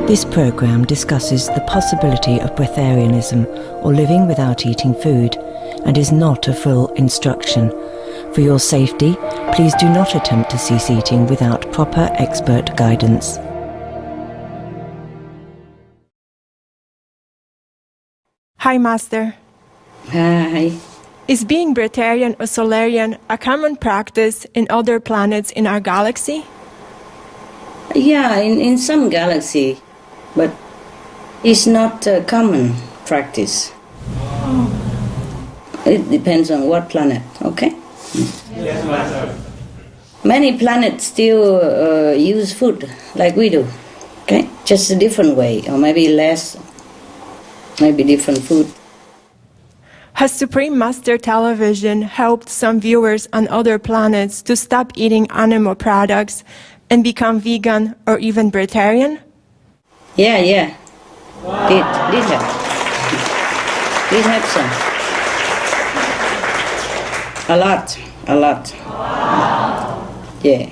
This program discusses the possibility of breatharianism or living without eating food and is not a full instruction. For your safety, please do not attempt to cease eating without proper expert guidance. Hi, Master. Hi. Is being breatharian or solarian a common practice in other planets in our galaxy? Yeah, in some galaxy, but it's not a common practice. It depends on what planet, okay? Yes, Master. Many planets still use food like we do, okay? Just a different way, or maybe less, maybe different food. Has Supreme Master Television helped some viewers on other planets to stop eating animal products and become vegan or even breatharian? Yeah. Wow. Did help. Did help some. A lot. Wow. Yeah.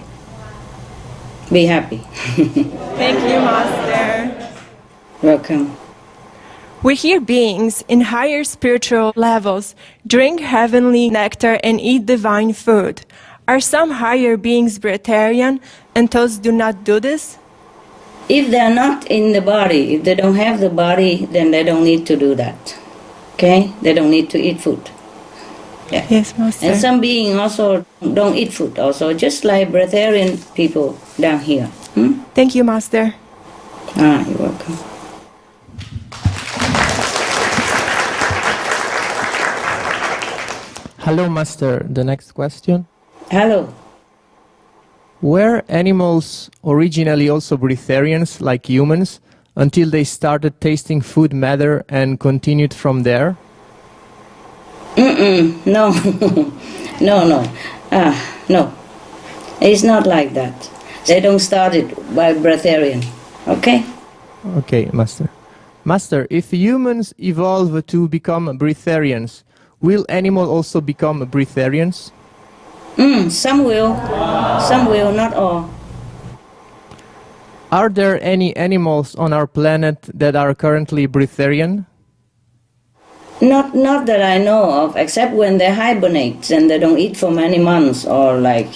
Be happy. Thank you, Master. Welcome. We hear beings in higher spiritual levels drink heavenly nectar and eat divine food. Are some higher beings breatharian and those do not do this? If they are not in the body, if they don't have the body, then they don't need to do that. Okay? They don't need to eat food. Yeah. Yes, Master. And some beings also don't eat food, also, just like breatharian people down here. Thank you, Master. You're welcome. Hello, Master. The next question. Hello. Were animals originally also breatharians like humans until they started tasting food matter and continued from there? No. No. It's not like that. They don't start it by breatharian. Okay? Okay, Master. Master, if humans evolve to become breatharians, will animals also become breatharians? Some will, not all. Are there any animals on our planet that are currently breatharian? Not that I know of, except when they hibernate and they don't eat for many months, or they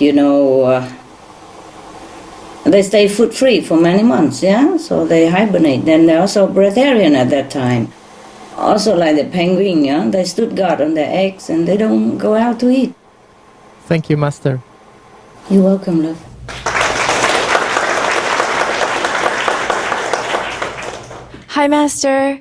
stay food free for many months, yeah? So they hibernate. Then they're also breatharian at that time. Also like the penguin, yeah? They stood guard on their eggs and they don't go out to eat. Thank you, Master. You're welcome, love. Hi, Master.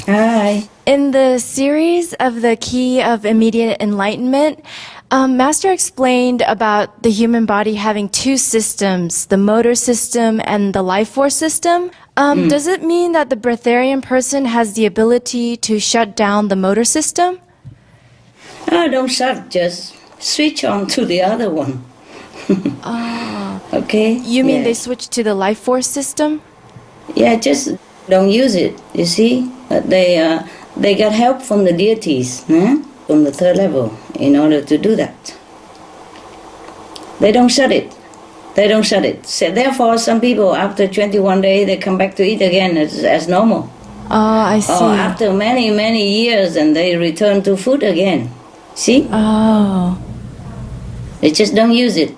Hi. In the series of the Key of Immediate Enlightenment, Master explained about the human body having two systems, the motor system and the life force system. Does it mean that the breatharian person has the ability to shut down the motor system? Don't shut, just switch on to the other one. Okay? You mean they switch to the life force system? Yeah, just don't use it, you see? But they got help from the deities, from the third level, in order to do that. They don't shut it. So therefore, some people, after 21 days, they come back to eat again as normal. Oh, I see. Or after many, many years, and they return to food again. See? Oh. They just don't use it.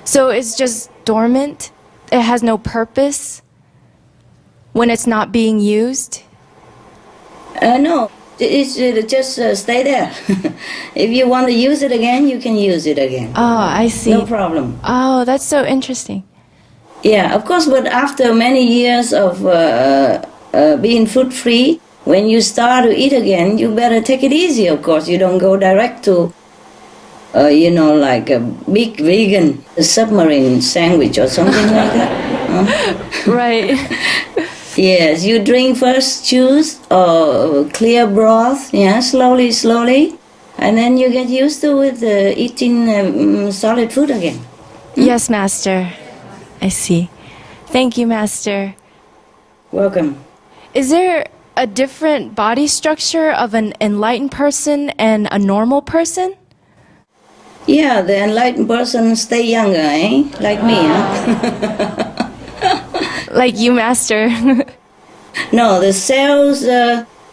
So it's just dormant? It has no purpose when it's not being used? No, it's just stay there. If you want to use it again, you can use it again. Oh, I see. No problem. Oh, that's so interesting. Yeah, of course, but after many years of being food free, when you start to eat again, you better take it easy, of course. You don't go direct to, like a big vegan submarine sandwich or something like that. Right. Yes, you drink first juice or clear broth, yeah, slowly, and then you get used to eating solid food again. Yes, Master. I see. Thank you, Master. Welcome. Is there a different body structure of an enlightened person and a normal person? Yeah, the enlightened person stay younger, eh? Like me, huh? like you, Master. No, the cells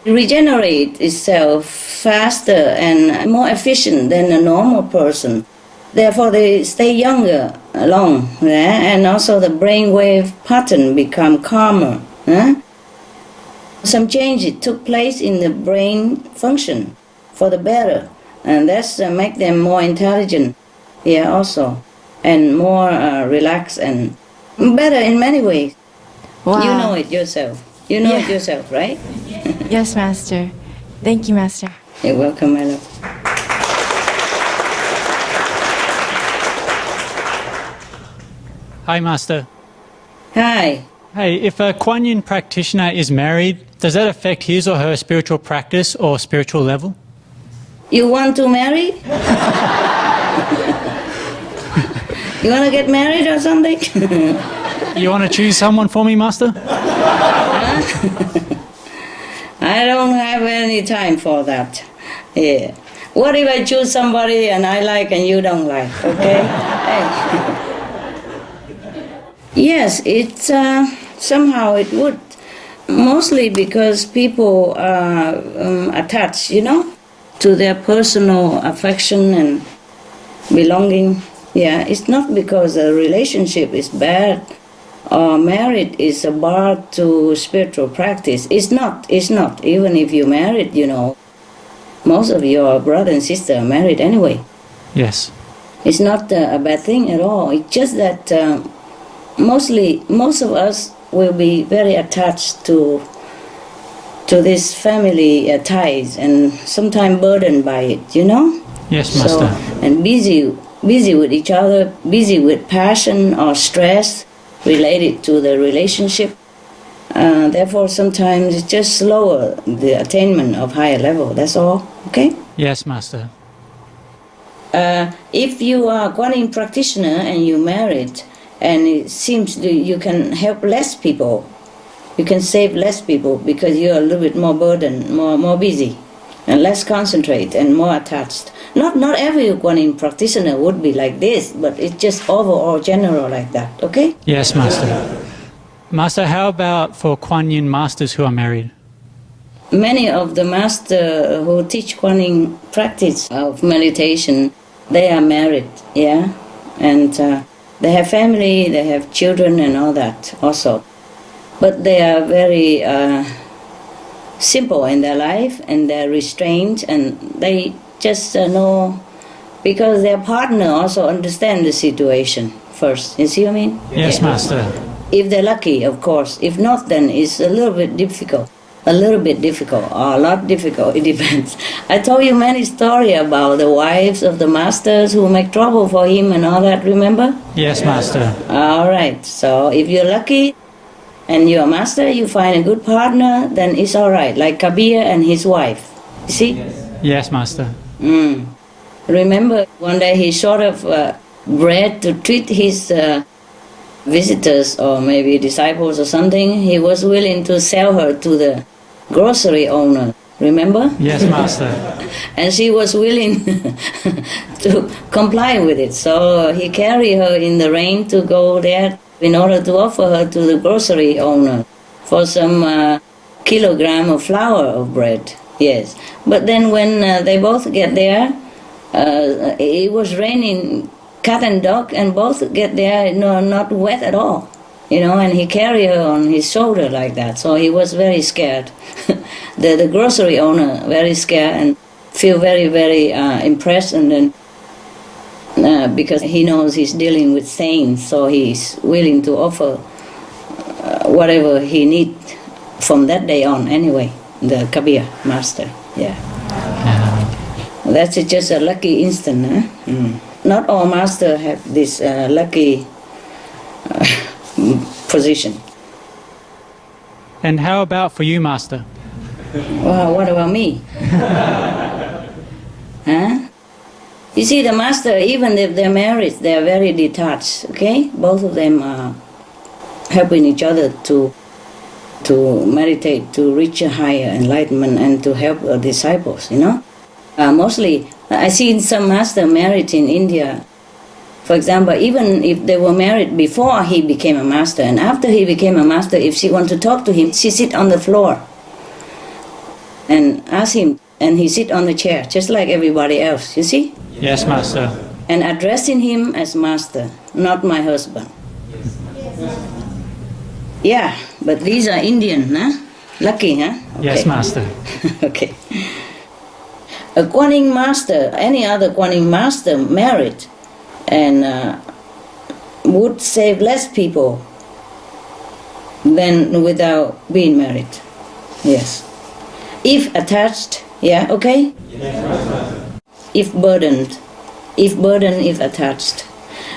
regenerate itself faster and more efficient than a normal person. Therefore, they stay younger long, and also the brainwave pattern become calmer. Some changes took place in the brain function for the better, and that's make them more intelligent. Yeah, also, and more relaxed and better in many ways. Wow. You know it yourself. You know it yourself, right? Yes, Master. Thank you, Master. You're welcome, my love. Hi, Master. Hi. Hey, if a Kuan Yin practitioner is married, does that affect his or her spiritual practice or spiritual level? You want to marry? You want to get married or something? You want to choose someone for me, Master? I don't have any time for that. Yeah. What if I choose somebody and I like and you don't like? Okay? Hey. Yes, it's somehow it would. Mostly because people are attached, to their personal affection and belonging. Yeah, it's not because a relationship is bad or marriage is a bar to spiritual practice. It's not. Even if you're married, most of your brother and sister are married anyway. Yes. It's not a bad thing at all. It's just that most of us will be very attached to this family ties and sometimes burdened by it, Yes, Master. So, and busy with each other, busy with passion or stress related to the relationship. Therefore, sometimes it's just slower the attainment of higher level. That's all. Okay. Yes, Master. If you are a Kuan Yin practitioner and you married, and it seems you can help less people, you can save less people because you're a little bit more burdened, more busy, and less concentrate and more attached. Not every Kuan Yin practitioner would be like this, but it's just overall general like that. Okay? Yes, Master. Master, how about for Kuan Yin masters who are married? Many of the masters who teach Kuan Yin practice of meditation, they are married, yeah, and they have family, they have children and all that also. But they are very simple in their life and they're restrained and they just know because their partner also understands the situation first. You see what I mean? Yes, Yeah. Master. If they're lucky, of course. If not, then it's a little bit difficult. A little bit difficult or a lot difficult, it depends. I told you many stories about the wives of the masters who make trouble for him and all that, remember? Yes, Master. All right, so if you're lucky and you're a master, you find a good partner, then it's all right, like Kabir and his wife. You see? Yes, Master. Remember, one day he short of bread to treat his visitors or maybe disciples or something. He was willing to sell her to the grocery owner, remember? Yes, Master. And she was willing to comply with it. So he carried her in the rain to go there in order to offer her to the grocery owner for some kilogram of flour of bread. Yes. But then when they both get there, it was raining cat and dog, and both get there not wet at all. And he carried her on his shoulder like that. So he was very scared. the grocery owner very scared and feel very, very impressed, and then because he knows he's dealing with saints, so he's willing to offer whatever he need from that day on anyway, the Kabir master. Yeah. That's just a lucky instant, huh? Not all masters have this lucky position. And how about for you, Master? Well, what about me? Huh? You see, the master, even if they're married, they're very detached, okay? Both of them are helping each other to meditate, to reach a higher enlightenment and to help disciples, Mostly, I seen some master married in India, For example, even if they were married before he became a master, and after he became a master, if she wants to talk to him, she sit on the floor and ask him, and he sit on the chair, just like everybody else, you see? Yes, Master. And addressing him as master, not my husband. Yeah, but these are Indian, huh? Lucky, huh? Okay. Yes, Master. Okay. A Kuan Yin master, any other Kuan Yin master married and would save less people than without being married. Yes. If attached, yeah, okay? If burdened, if attached.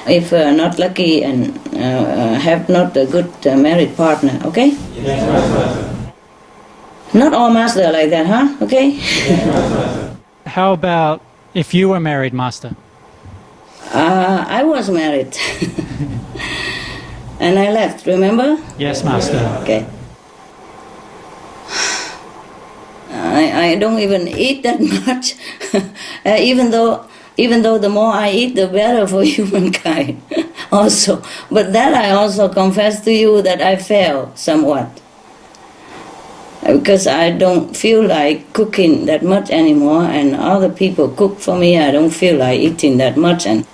If not lucky and have not a good married partner, okay? Not all masters are like that, huh? Okay? How about if you were married, Master? I was married. And I left, remember? Yes, Master. Okay. I don't even eat that much, even though the more I eat, the better for humankind also. But that I also confess to you that I fail somewhat. Because I don't feel like cooking that much anymore, and other people cook for me, I don't feel like eating that much, and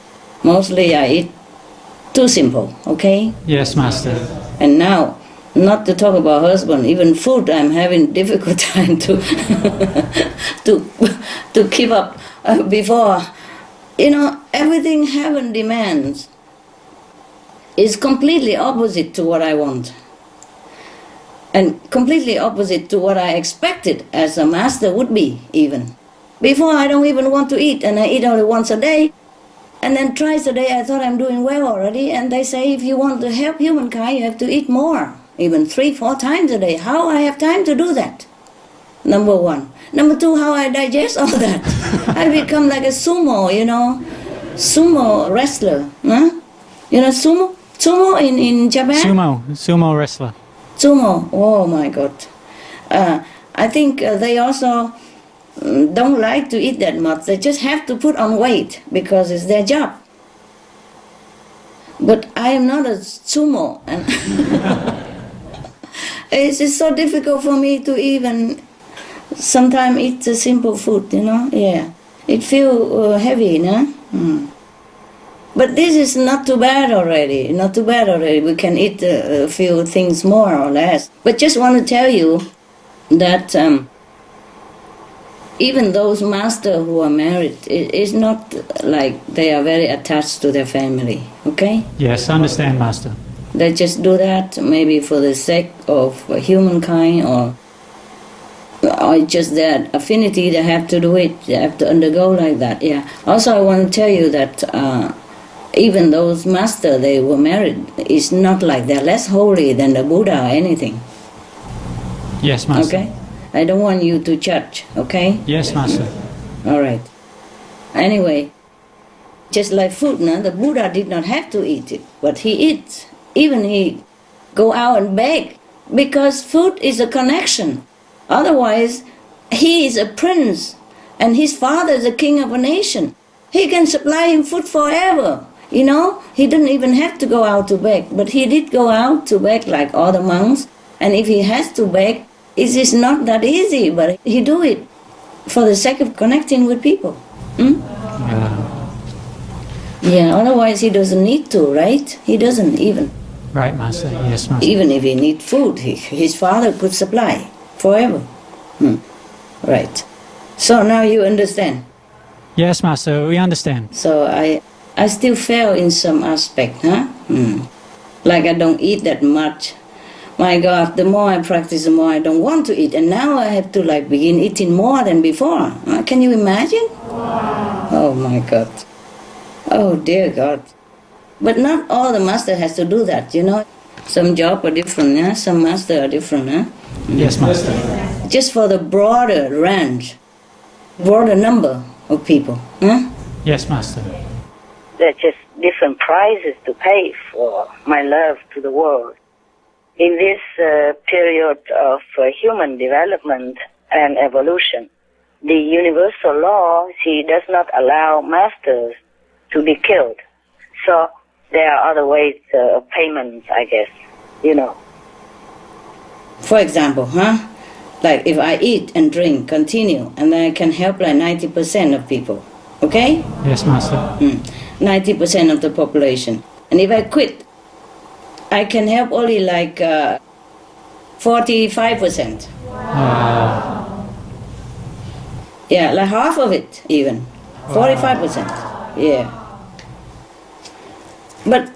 mostly I eat too simple, okay? Yes, Master. And now, not to talk about husband, even food, I'm having difficult time to to keep up before. You know, everything heaven demands is completely opposite to what I want. And completely opposite to what I expected as a master would be, even. Before, I don't even want to eat, and I eat only once a day. And then twice a day, I thought I'm doing well already. And they say, if you want to help humankind, you have to eat more, even 3-4 times a day. How I have time to do that? Number one. Number two, how I digest all that. I become like a sumo, you know, sumo wrestler. Huh? You know sumo? Sumo in Japan? Sumo wrestler. Sumo, oh my God. I think they also don't like to eat that much. They just have to put on weight because it's their job. But I am not a sumo. And it's so difficult for me to even sometimes eat the simple food, you know? Yeah. It feels heavy, no? But this is not too bad already. Not too bad already. We can eat a few things more or less. But just want to tell you that even those masters who are married, it's not like they are very attached to their family. Okay? Yes, I understand, Master. They just do that maybe for the sake of humankind or just that affinity. They have to do it. They have to undergo like that. Yeah. Also, I want to tell you that even those masters, they were married, it's not like they're less holy than the Buddha or anything. Yes, Master. Okay? I don't want you to judge, okay? Yes, Master. All right. Anyway, just like food, no? The Buddha did not have to eat it, but he eats. Even he go out and beg, because food is a connection. Otherwise, he is a prince, and his father is the king of a nation. He can supply him food forever. You know, he didn't even have to go out to beg, but he did go out to beg like all the monks. And if he has to beg, it is not that easy, but he do it for the sake of connecting with people. Yeah, otherwise he doesn't need to, right? He doesn't even. Right, Master. Yes, Master. Even if he need food, his father could supply forever. Right. So now you understand. Yes, Master, we understand. So I still fail in some aspect, huh? Like I don't eat that much. My God, the more I practice, the more I don't want to eat. And now I have to like begin eating more than before. Can you imagine? Oh my God. Oh dear God. But not all the master has to do that, you know. Some job are different, huh? Some master are different, huh? Yes, Master. Just for the broader range, broader number of people, huh? Yes, Master. There are just different prices to pay for my love to the world. In this period of human development and evolution, the universal law, she does not allow masters to be killed. So there are other ways of payment, I guess, you know. For example, like if I eat and drink, continue, and then I can help like 90% of people, okay? Yes, Master. 90% of the population. And if I quit, I can help only like 45%. Yeah, like half of it even. 45%. Yeah. But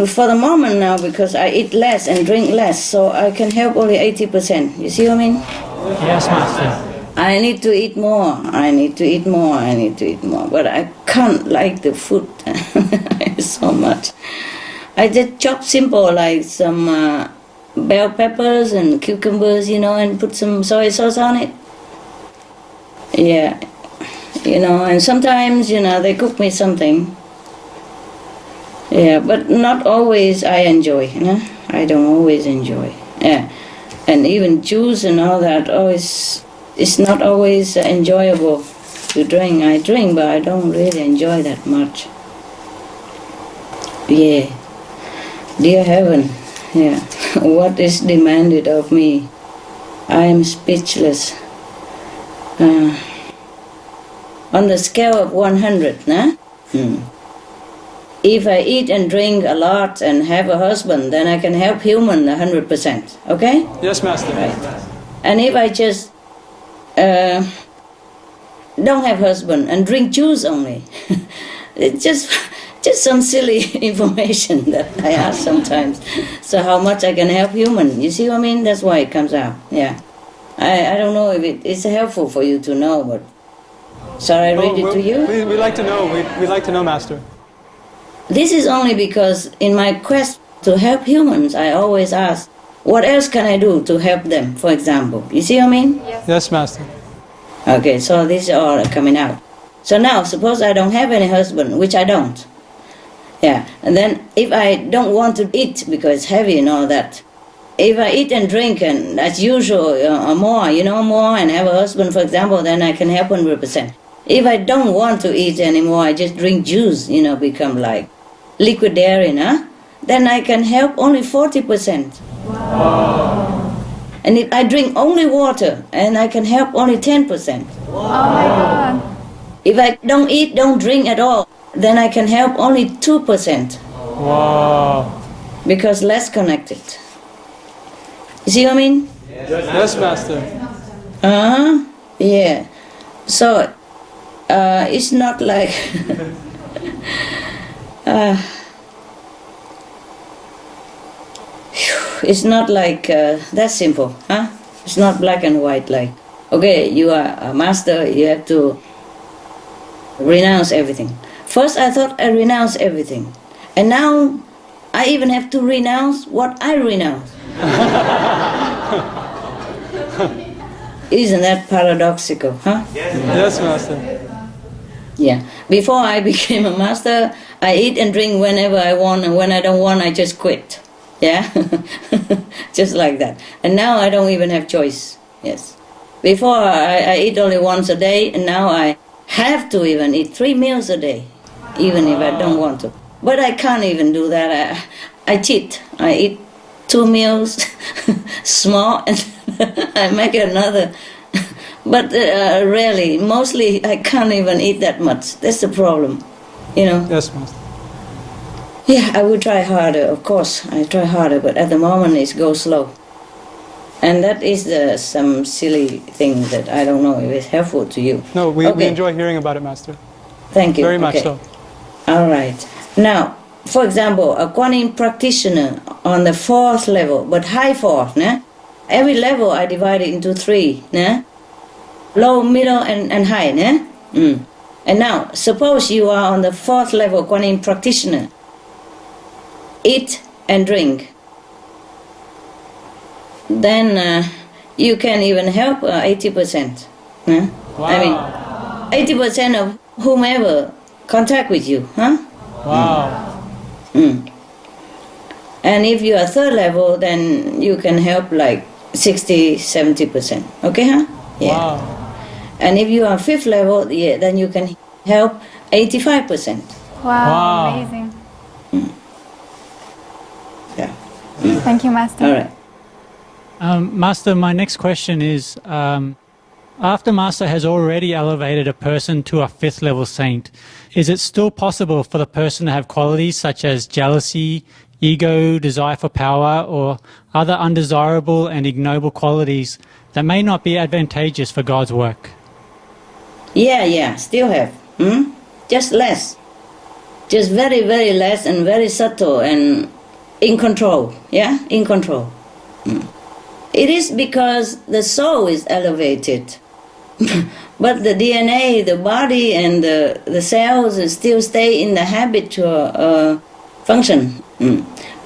for the moment now, because I eat less and drink less, so I can help only 80%. You see what I mean? Yes, Master. I need to eat more. I need to eat more. I need to eat more. But I can't like the food so much. I just chop simple like some bell peppers and cucumbers, you know, and put some soy sauce on it. Yeah. You know, and sometimes, you know, they cook me something. Yeah, but not always I enjoy, you know. I don't always enjoy. Yeah. And even juice and all that, it's not always enjoyable to drink. I drink, but I don't really enjoy that much. Yeah. Dear Heaven, yeah, what is demanded of me? I am speechless. On the scale of 100, nah? If I eat and drink a lot and have a husband, then I can help human 100%, okay? Yes, Master. Right. And if I just don't have husband and drink juice only, it's just some silly information that I ask sometimes. So how much I can help human, you see what I mean? That's why it comes out, yeah. I don't know if it's helpful for you to know, but shall I read it to you? We'd like to know. We'd like to know, Master. This is only because in my quest to help humans, I always ask, what else can I do to help them, for example? You see what I mean? Yes, Master. Okay, so these are all coming out. So now, suppose I don't have any husband, which I don't. Yeah, and then if I don't want to eat because it's heavy and all that, if I eat and drink and as usual or more, you know, more and have a husband, for example, then I can help 100%. If I don't want to eat anymore, I just drink juice, you know, become like liquid dairy, then I can help only 40%. Wow. And if I drink only water, and I can help only 10%. Wow. Oh my God. If I don't eat, don't drink at all, then I can help only 2%. Wow. Because less connected. You see what I mean? Yes, Master. Yeah. So, it's not like... it's not like that simple, It's not black and white like, okay, you are a master, you have to renounce everything. First I thought I renounced everything. And now I even have to renounce what I renounce. Isn't that paradoxical, Yes, Master. Yeah. Before I became a master, I eat and drink whenever I want, and when I don't want, I just quit. Yeah? Just like that. And now I don't even have choice. Yes. Before I eat only once a day, and now I have to even eat 3 meals a day, even if I don't want to. But I can't even do that. I cheat. I eat 2 meals, small, and I make another. But rarely, mostly I can't even eat that much. That's the problem, you know. Yes, Master. Yeah, I will try harder, of course. I try harder, but at the moment it goes slow. And that is some silly thing that I don't know if it's helpful to you. No, we enjoy hearing about it, Master. Thank you. Very much so. All right. Now, for example, a Kuan Yin practitioner on the 4th level, but high 4th, every level I divide it into 3, low, middle, and high, And now, suppose you are on the 4th level Kuan Yin practitioner. Eat and drink. Then you can even help 80%. Wow. I mean, 80% of whomever contact with you, Wow. And if you are 3rd level, then you can help like 60-70%. Okay, Yeah. Wow. And if you are 5th level, then you can help 85%. Wow, amazing. Yeah. Thank you, Master. All right. Master, my next question is, after Master has already elevated a person to a 5th level saint, is it still possible for the person to have qualities such as jealousy, ego, desire for power, or other undesirable and ignoble qualities that may not be advantageous for God's work? Yeah, still have. Just less. Just very, very less and very subtle and in control. Yeah, in control. It is because the soul is elevated. But the DNA, the body, and the cells still stay in the habitual function.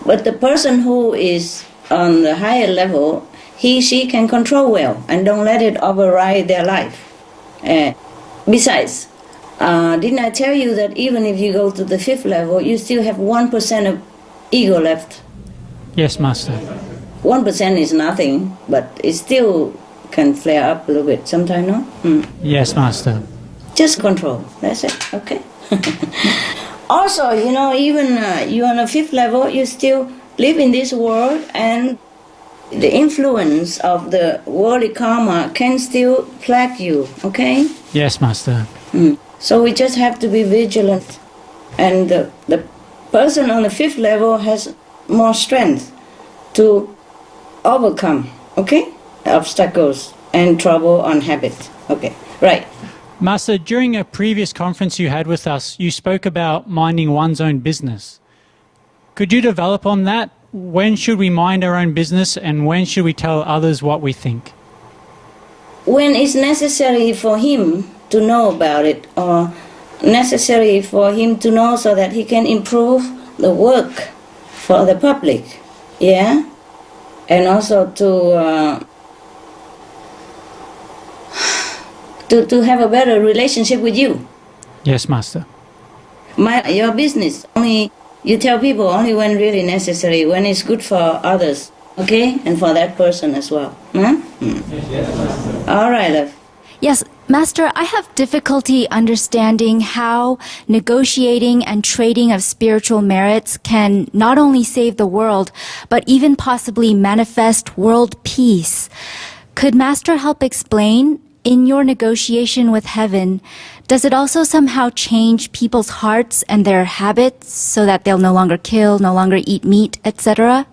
But the person who is on the higher level, she can control well and don't let it override their life. Besides, didn't I tell you that even if you go to the 5th level, you still have 1% of ego left? Yes, Master. 1% is nothing, but it still can flare up a little bit sometime, no? Yes, Master. Just control. That's it. Okay. Also, even you're on a 5th level, you still live in this world, and the influence of the worldly karma can still plague you. Okay. Yes, Master. So we just have to be vigilant, and the person on the 5th level has more strength to overcome. Okay. Obstacles and trouble on habit. Okay, right. Master, during a previous conference you had with us, you spoke about minding one's own business. Could you develop on that? When should we mind our own business, and when should we tell others what we think? When it's necessary for him to know about it, or necessary for him to know so that he can improve the work for the public, yeah? And also to have a better relationship with you. Yes, Master. Mind your business. Only you tell people only when really necessary, when it's good for others, okay, and for that person as well. All right, love. Yes, Master, I have difficulty understanding how negotiating and trading of spiritual merits can not only save the world, but even possibly manifest world peace. Could Master help explain? In your negotiation with heaven, does it also somehow change people's hearts and their habits so that they'll no longer kill, no longer eat meat, etc.?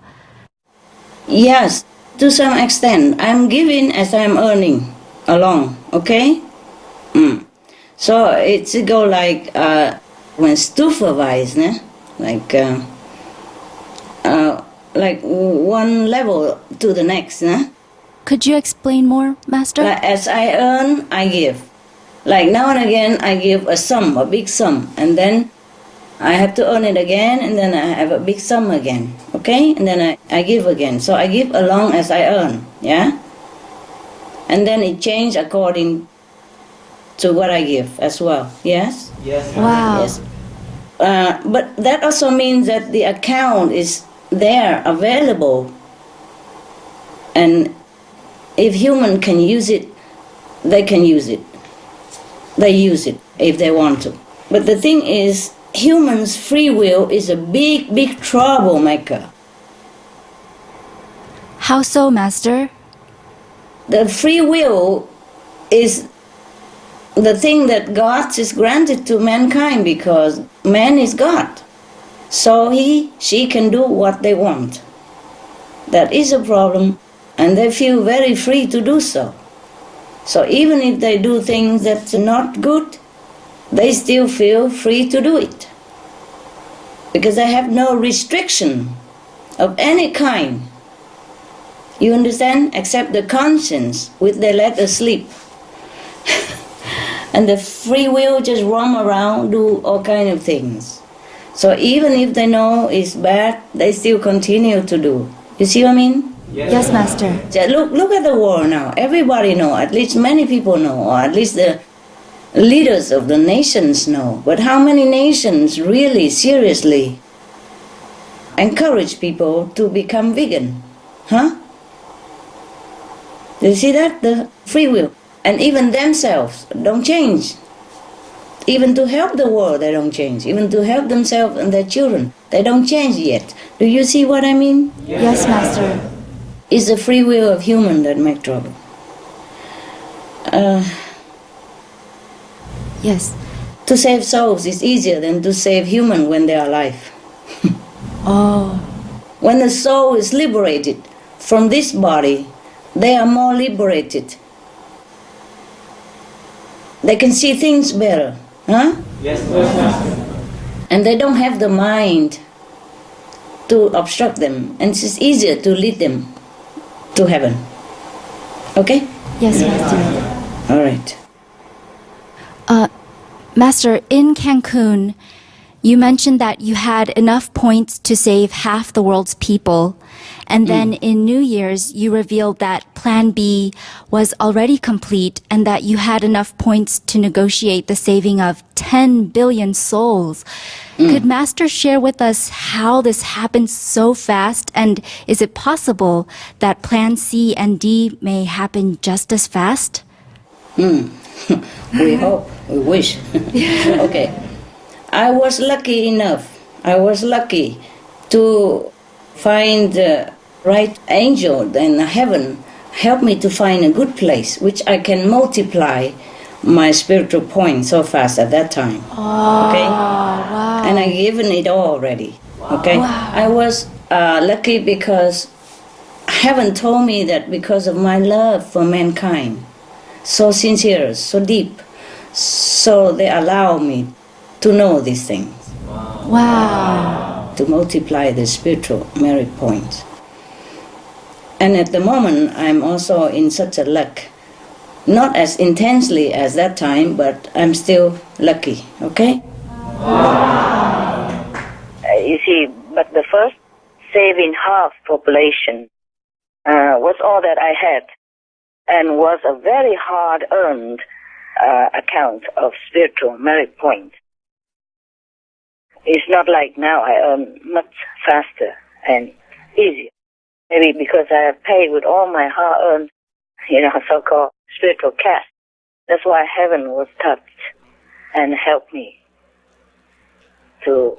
Yes, to some extent. I'm giving as I'm earning along, okay? So it's go like when supervised, like one level to the next, Could you explain more, Master? Like as I earn, I give. Like now and again, I give a sum, a big sum, and then I have to earn it again, and then I have a big sum again, okay? And then I give again. So I give along as I earn, yeah? And then it changes according to what I give as well, yes? Yes. Wow. Yes. But that also means that the account is there, available, and if human can use it, they can use it. They use it if they want to. But the thing is, humans' free will is a big, big troublemaker. How so, Master? The free will is the thing that God is granted to mankind because man is God. So she can do what they want. That is a problem. And they feel very free to do so. So even if they do things that's not good, they still feel free to do it. Because they have no restriction of any kind. You understand? Except the conscience, which they let asleep. And the free will just roam around, do all kind of things. So even if they know it's bad, they still continue to do. You see what I mean? Yes, Master. Look at the war now. Everybody know, at least many people know, or at least the leaders of the nations know. But how many nations really, seriously encourage people to become vegan? Huh? Do you see that? The free will. And even themselves don't change. even to help the world, they don't change. Even to help themselves and their children, they don't change yet. Do you see what I mean? Yes, Master. It's the free will of human that make trouble. Yes. To save souls is easier than to save human when they are alive. Oh. When the soul is liberated from this body, they are more liberated. They can see things better, huh? Yes. And they don't have the mind to obstruct them, and it's easier to lead them to heaven. Okay? Yes, Master. All right. Master, in Cancun, you mentioned that you had enough points to save half the world's people. And then in New Year's, you revealed that Plan B was already complete and that you had enough points to negotiate the saving of 10 billion souls. Could Master share with us how this happened so fast? And is it possible that Plan C and D may happen just as fast? We hope, we wish. Okay. I was lucky enough. I was lucky to find the right angel in heaven help me to find a good place which I can multiply my spiritual points so fast at that time. Okay? Wow. And I given it all already. Okay? Wow. I was lucky because heaven told me that because of my love for mankind, so sincere, so deep, so they allow me to know these things. Wow. To multiply the spiritual merit points. And at the moment, I'm also in such a luck. Not as intensely as that time, but I'm still lucky, okay? You see, but the first saving half population was all that I had, and was a very hard-earned account of spiritual merit point. It's not like now I earn much faster and easier. Maybe because I have paid with all my hard-earned, so-called spiritual cash. That's why heaven was touched and helped me to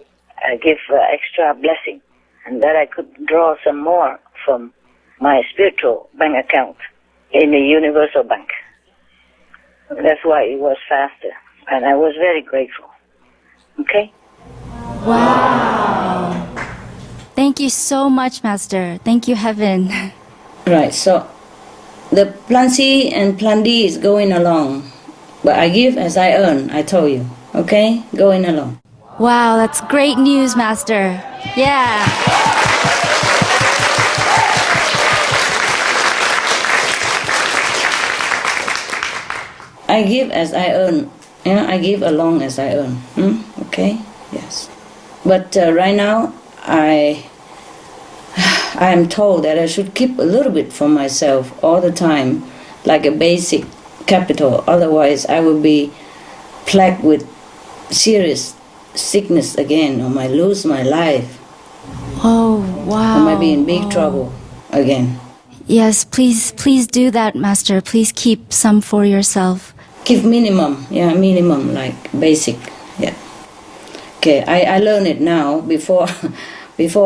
give extra blessing, and that I could draw some more from my spiritual bank account in the Universal Bank. That's why it was faster, and I was very grateful. Okay? Wow. Thank you so much, Master. Thank you, Heaven. Right, so the Plan C and Plan D is going along. But I give as I earn, I told you. Okay? Going along. Wow, that's great news, Master. Yeah. I give as I earn. I give along as I earn. Okay? Yes. But right now, I am told that I should keep a little bit for myself all the time, like a basic capital. Otherwise, I will be plagued with serious sickness again, or might lose my life, Oh, wow. or might be in big trouble again. Yes, please do that, Master. Please keep some for yourself. Keep minimum, like basic, yeah. Okay, I learned it now. Before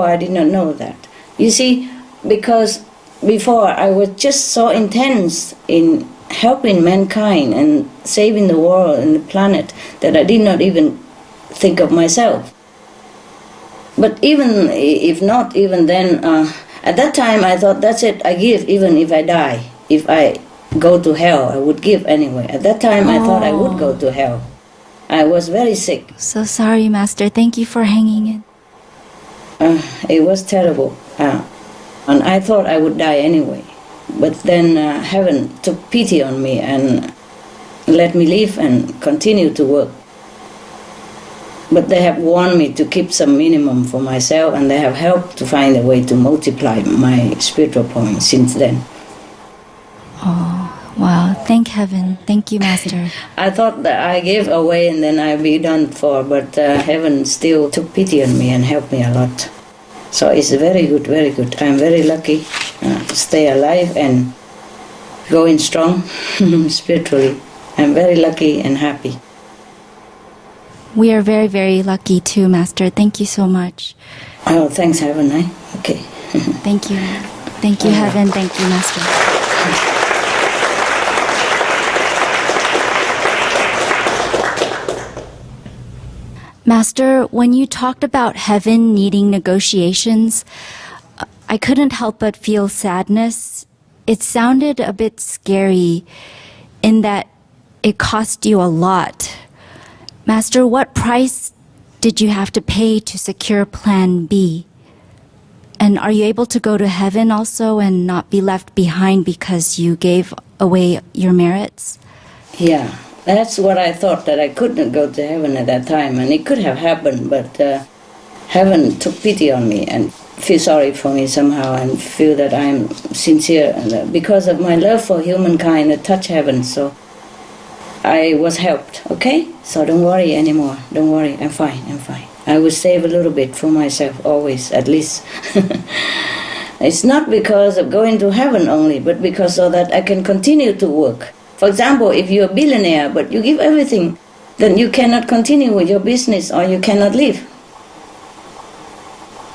I did not know that. You see, because before I was just so intense in helping mankind and saving the world and the planet that I did not even think of myself. But even if not, even then, at that time I thought, that's it, I give even if I die. If I go to hell, I would give anyway. At that time I thought I would go to hell. I was very sick. So sorry, Master. Thank you for hanging in. It was terrible. And I thought I would die anyway. But then heaven took pity on me and let me live and continue to work. But they have warned me to keep some minimum for myself, and they have helped to find a way to multiply my spiritual points since then. Oh, wow. Thank Heaven. Thank you, Master. I thought that I gave away and then I'd be done for, but heaven still took pity on me and helped me a lot. So it's very good, very good. I'm very lucky to stay alive and going strong spiritually. I'm very lucky and happy. We are very, very lucky too, Master. Thank you so much. Oh, thanks, Heaven. Okay. Thank you. Thank you, Heaven. Thank you, Master. Master, when you talked about heaven needing negotiations, I couldn't help but feel sadness. It sounded a bit scary in that it cost you a lot. Master, what price did you have to pay to secure Plan B? And are you able to go to heaven also and not be left behind because you gave away your merits? Yeah, that's what I thought, that I couldn't go to heaven at that time. And it could have happened, but heaven took pity on me and feel sorry for me somehow and feel that I'm sincere. And, because of my love for humankind, it touched heaven. So I was helped, okay? So don't worry anymore. Don't worry, I'm fine. I will save a little bit for myself, always, at least. It's not because of going to heaven only, but because so that I can continue to work. For example, if you're a billionaire, but you give everything, then you cannot continue with your business or you cannot live.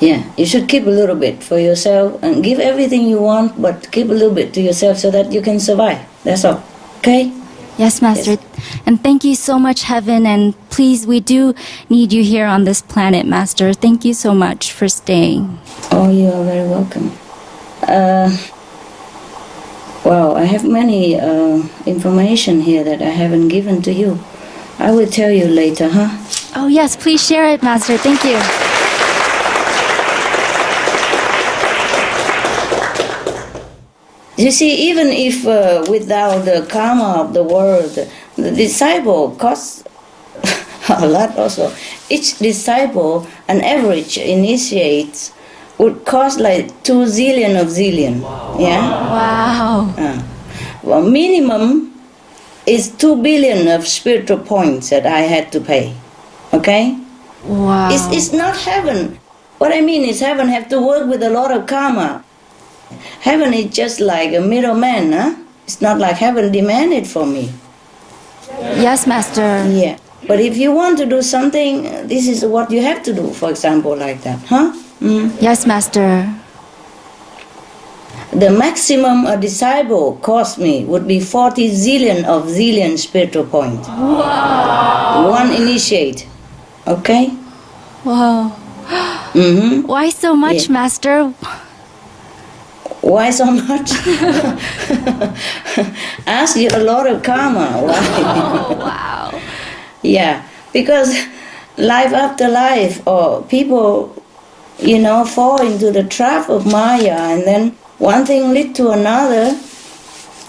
Yeah, you should keep a little bit for yourself and give everything you want, but keep a little bit to yourself so that you can survive. That's all, okay? Yes, Master. Yes. And thank you so much, Heaven. And please, we do need you here on this planet, Master. Thank you so much for staying. Oh, you are very welcome. Well, I have many information here that I haven't given to you. I will tell you later, huh? Oh, yes, please share it, Master. Thank you. You see, even if without the karma of the world, the disciple costs a lot also. Each disciple, an average initiate, would cost like 2 zillion of zillion. Yeah? Wow. Well, minimum is 2 billion of spiritual points that I had to pay. Okay? Wow. It's not heaven. What I mean is heaven have to work with a lot of karma. Heaven is just like a middleman, huh? It's not like heaven demanded for me. Yes, Master. Yeah. But if you want to do something, this is what you have to do, for example, like that, huh? Yes, Master. The maximum a disciple cost me would be 40 zillion of zillion spiritual points. Wow. One initiate. Okay? Wow. Mm-hmm. Why so much, Yeah. Master? Why so much? Ask you a lot of karma. Why? Oh, wow. Yeah, because life after life, or people, fall into the trap of Maya, and then one thing lead to another,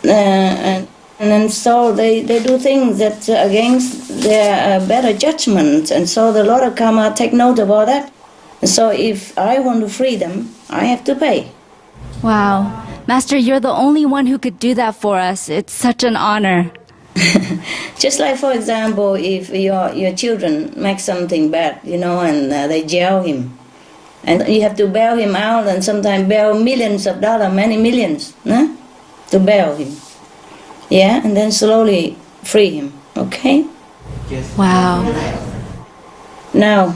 and then so they do things that against their better judgment, and so the Lord of Karma take note of all that. So if I want to free them, I have to pay. Wow. Master, you're the only one who could do that for us. It's such an honor. Just like, for example, if your children make something bad, and they jail him, and you have to bail him out, and sometimes bail millions of dollars, many millions, to bail him. Yeah, and then slowly free him. Okay. Wow. Now,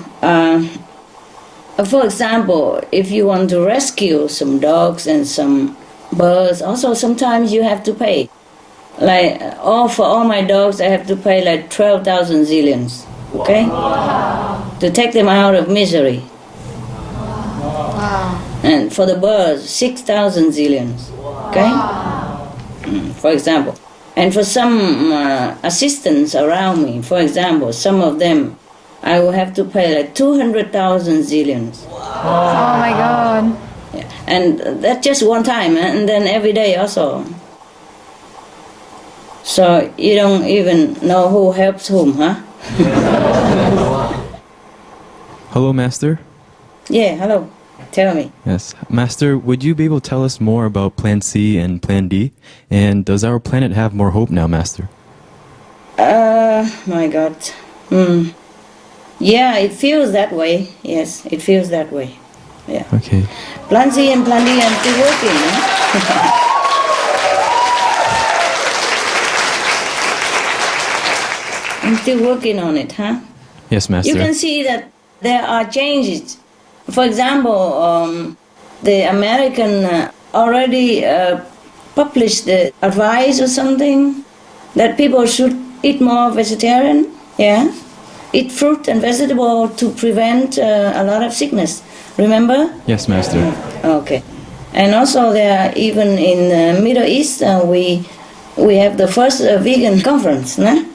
for example, if you want to rescue some dogs and some birds, also sometimes you have to pay. Like, for all my dogs, I have to pay like 12,000 zillions, okay? Wow. To take them out of misery. Wow. And for the birds, 6,000 zillions, okay? Wow. For example. And for some assistants around me, for example, some of them, I will have to pay like 200,000 zillions. Wow. Oh my God. Yeah. And that's just one time, and then every day also. So you don't even know who helps whom, huh? Hello, Master. Yeah, hello. Tell me. Yes. Master, would you be able to tell us more about Plan C and Plan D? And does our planet have more hope now, Master? My God. Yeah, it feels that way. Yes, it feels that way. Yeah. Okay. Plan C and Plan D, I'm still working, huh? I'm still working on it, huh? Yes, Master. You can see that there are changes. For example, the American already published the advice or something that people should eat more vegetarian, yeah? Eat fruit and vegetable to prevent a lot of sickness. Remember? Yes, Master. Okay. And also there, even in the Middle East, we have the first vegan conference, no?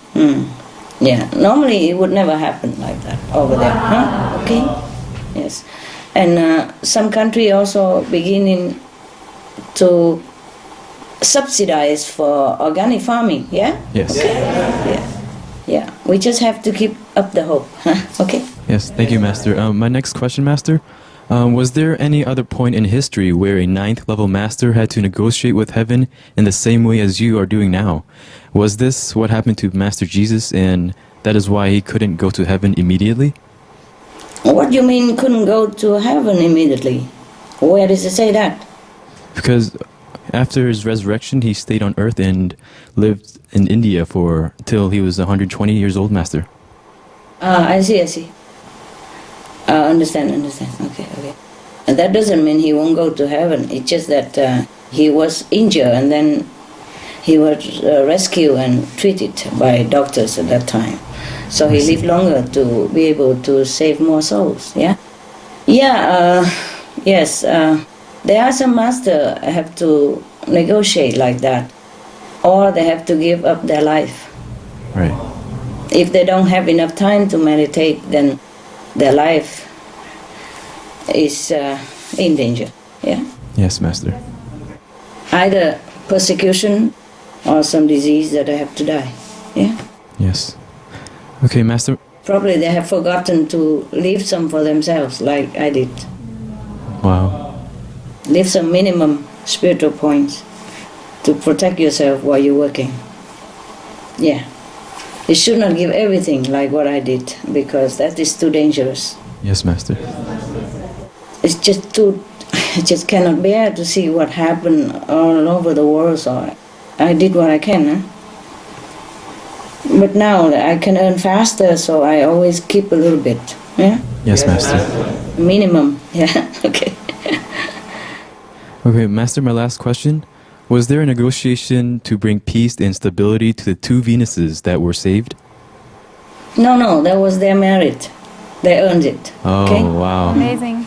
Yeah, normally it would never happen like that over there, huh? Okay? Yes. And some country also beginning to subsidize for organic farming, yeah? Yes. Okay. Yeah. Yeah, we just have to keep up the hope, huh? Okay? Yes, thank you, Master. My next question, Master. Was there any other point in history where a 9th level master had to negotiate with heaven in the same way as you are doing now? Was this what happened to Master Jesus, and that is why he couldn't go to heaven immediately? What do you mean couldn't go to heaven immediately? Where does it say that? Because after his resurrection, he stayed on earth and lived in India till he was 120 years old, Master. I see. Understand. Okay. And that doesn't mean he won't go to heaven. It's just that he was injured and then he was rescued and treated by doctors at that time. So he lived longer to be able to save more souls, yeah? Yeah, yes. There are some masters have to negotiate like that, or they have to give up their life. Right. If they don't have enough time to meditate, then their life is in danger. Yeah. Yes, Master. Either persecution or some disease that they have to die. Yeah. Yes. Okay, Master. Probably they have forgotten to leave some for themselves, like I did. Wow. Leave some minimum spiritual points to protect yourself while you're working. Yeah. You should not give everything like what I did, because that is too dangerous. Yes, Master. It's just I just cannot bear to see what happened all over the world, so I did what I can. Huh? But now I can earn faster, so I always keep a little bit. Yeah? Yes, Master. Minimum, yeah, okay. Okay, Master, my last question. Was there a negotiation to bring peace and stability to the 2 Venuses that were saved? No, that was their merit. They earned it. Oh, okay? wow. Amazing.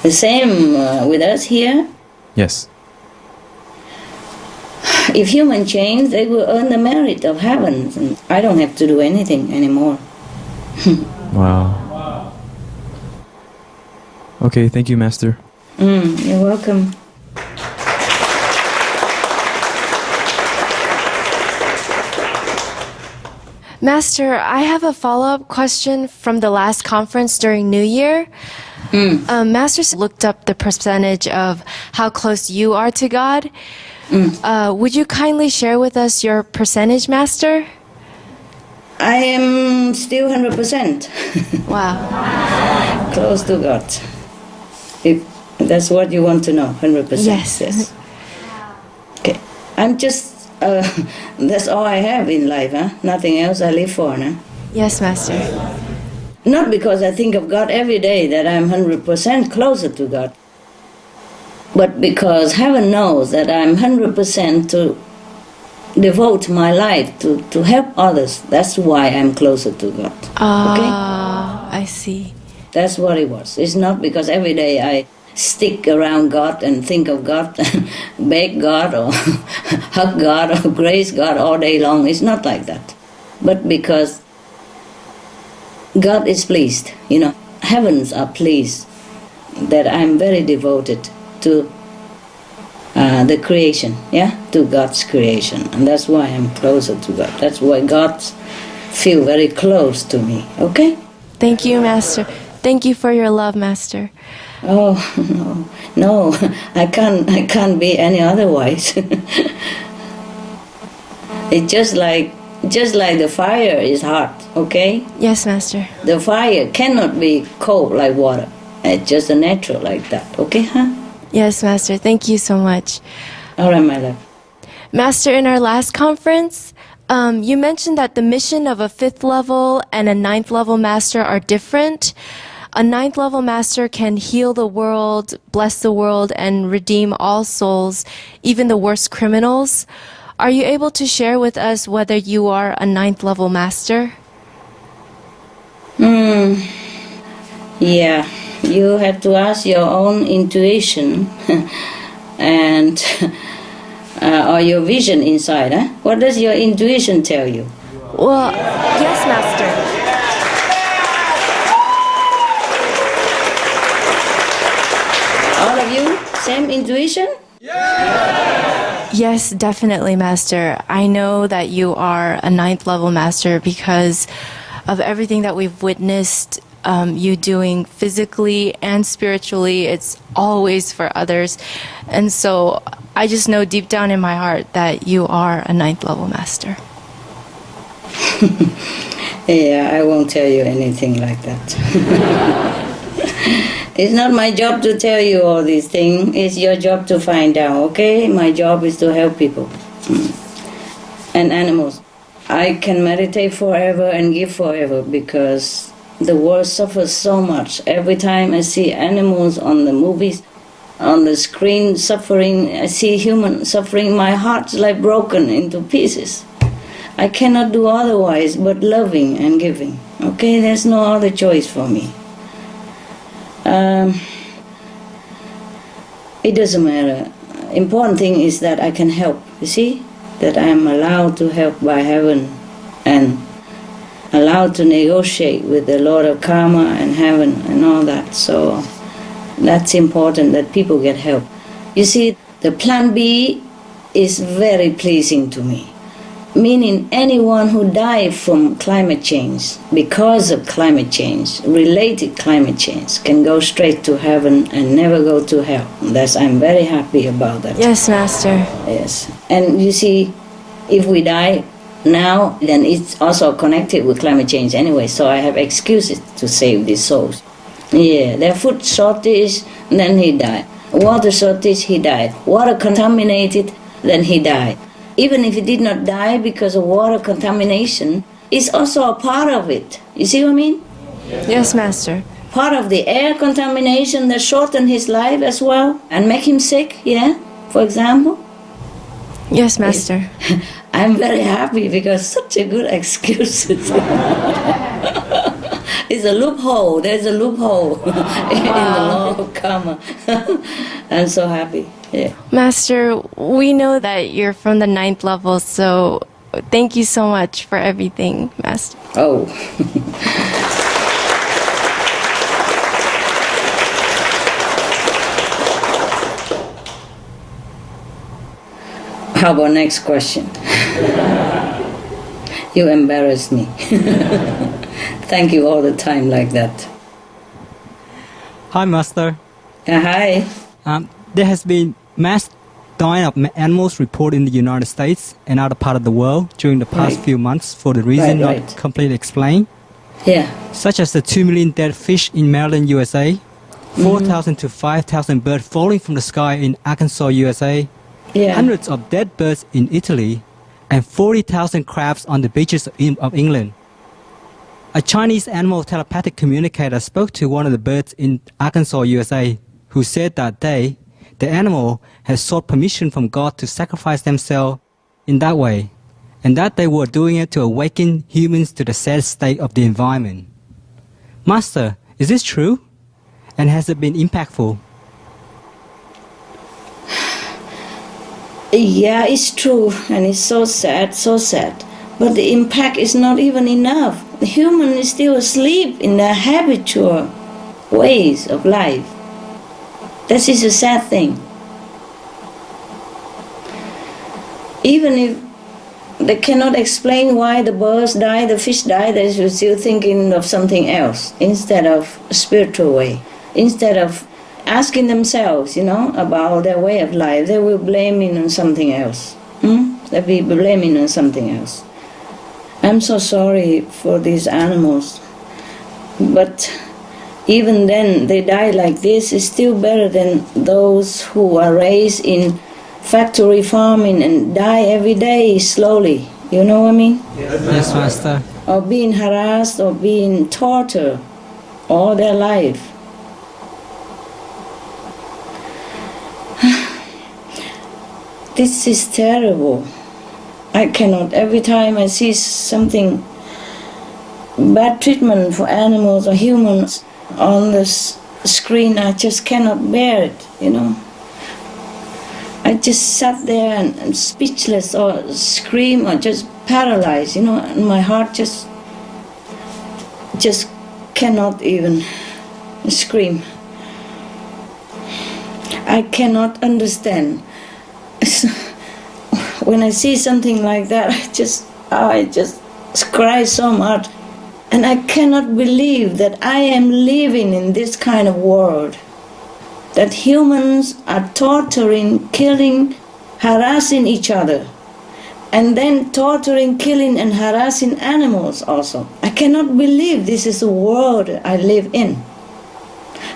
The same with us here. Yes. If humans change, they will earn the merit of heaven. And I don't have to do anything anymore. Wow. Okay, thank you, Master. You're welcome. Master, I have a follow-up question from the last conference during New Year. Master looked up the percentage of how close you are to God. Would you kindly share with us your percentage, Master? I am still 100%. Wow. Close to God. If that's what you want to know, 100%. Yes. Okay. I'm just, that's all I have in life, huh? Nothing else I live for, no? Yes, Master. Not because I think of God every day that I'm 100% closer to God, but because heaven knows that I'm 100% to devote my life to help others. That's why I'm closer to God. I see. That's what it was. It's not because every day I stick around God and think of God, beg God or hug God or grace God all day long. It's not like that. But because God is pleased, heavens are pleased that I'm very devoted to the creation, to God's creation. And that's why I'm closer to God. That's why God feels very close to me, okay? Thank you, Master. Thank you for your love, Master. Oh, no, I can't be any otherwise. It's just like the fire is hot, okay? Yes, Master. The fire cannot be cold like water. It's just a natural like that, okay, huh? Yes, Master. Thank you so much. All right, my love. Master, in our last conference, You mentioned that the mission of a 5th level and a 9th level master are different. A 9th level master can heal the world, bless the world, and redeem all souls, even the worst criminals. Are you able to share with us whether you are a 9th level master? Yeah, you have to ask your own intuition and or your vision inside. Huh? What does your intuition tell you? Well, yes, Master. All of you, same intuition? Yes, definitely, Master. I know that you are a 9th level master because of everything that we've witnessed you doing physically and spiritually. It's always for others. And so I just know deep down in my heart that you are a 9th level master. Yeah, I won't tell you anything like that. It's not my job to tell you all these things. It's your job to find out, okay? My job is to help people and animals. I can meditate forever and give forever because the world suffers so much. Every time I see animals on the movies, on the screen suffering, I see human suffering, my heart's like broken into pieces. I cannot do otherwise but loving and giving, okay? There's no other choice for me. It doesn't matter. Important thing is that I can help, you see? That I am allowed to help by heaven and allowed to negotiate with the Lord of Karma and heaven and all that. So that's important that people get help. You see, the plan B is very pleasing to me. Meaning anyone who died from climate change, because of climate change, related climate change, can go straight to heaven and never go to hell. I'm very happy about that. Yes, Master. Yes. And you see, if we die now, then it's also connected with climate change anyway, so I have excuses to save these souls. Yeah, their food shortage, then he died. Water shortage, he died. Water contaminated, then he died. Even if he did not die because of water contamination, it's also a part of it. You see what I mean? Yes, Master. Part of the air contamination that shortened his life as well and make him sick, yeah, for example. Yes, Master. I'm very happy because such a good excuse. It's a loophole. There's a loophole in the law of karma. I'm so happy. Yeah. Master, we know that you're from the 9th level, so thank you so much for everything, Master. Oh. How about next question? You embarrass me. Thank you all the time like that. Hi, Master. Hi. There has been mass dying of animals reported in the United States and other part of the world during the past few months for the reason not completely explained. Yeah. Such as the 2 million dead fish in Maryland, USA, 4,000 to 5,000 birds falling from the sky in Arkansas, USA, hundreds of dead birds in Italy, and 40,000 crabs on the beaches of England. A Chinese animal telepathic communicator spoke to one of the birds in Arkansas, USA, who said that the animal had sought permission from God to sacrifice themselves in that way, and that they were doing it to awaken humans to the sad state of the environment. Master, is this true? And has it been impactful? Yeah, it's true, and it's so sad, so sad. But the impact is not even enough. The human is still asleep in their habitual ways of life. That is a sad thing. Even if they cannot explain why the birds die, the fish die, they're still thinking of something else instead of a spiritual way. Instead of asking themselves, about their way of life, they will blame it on something else. They'll be blaming on something else. I'm so sorry for these animals. But even then, they die like this is still better than those who are raised in factory farming and die every day slowly You know what I mean? Yes, Master. Or being harassed or being tortured all their life. This is terrible. I cannot, every time I see something, bad treatment for animals or humans on the screen, I just cannot bear it, you know. I just sat there and speechless or scream or just paralyzed, you know, and my heart just cannot even scream. I cannot understand. When I see something like that, I just cry so much. And I cannot believe that I am living in this kind of world. That humans are torturing, killing, harassing each other. And then torturing, killing, and harassing animals also. I cannot believe this is the world I live in.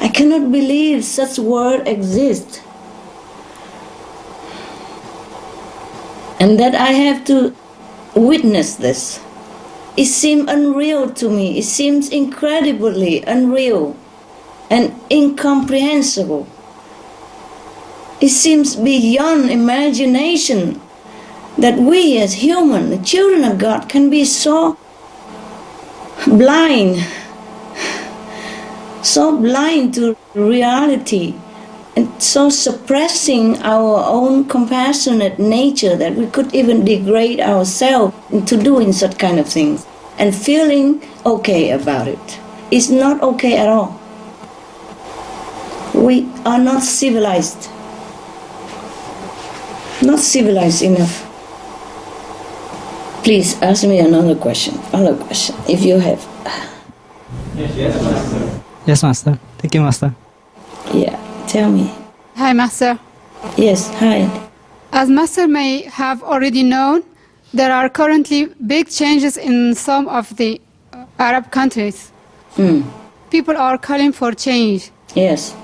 I cannot believe such world exists. And that I have to witness this. It seems unreal to me. It seems incredibly unreal and incomprehensible. It seems beyond imagination that we as human, the children of God, can be so blind to reality, and so suppressing our own compassionate nature that we could even degrade ourselves into doing such kind of things and feeling okay about it. It's not okay at all. We are not civilized. Not civilized enough. Please ask me another question, if you have. Yes, Master. Thank you, Master. Yeah, tell me. Hi, Master. Yes, hi. As Master may have already known, there are currently big changes in some of the Arab countries. People are calling for change. Yes.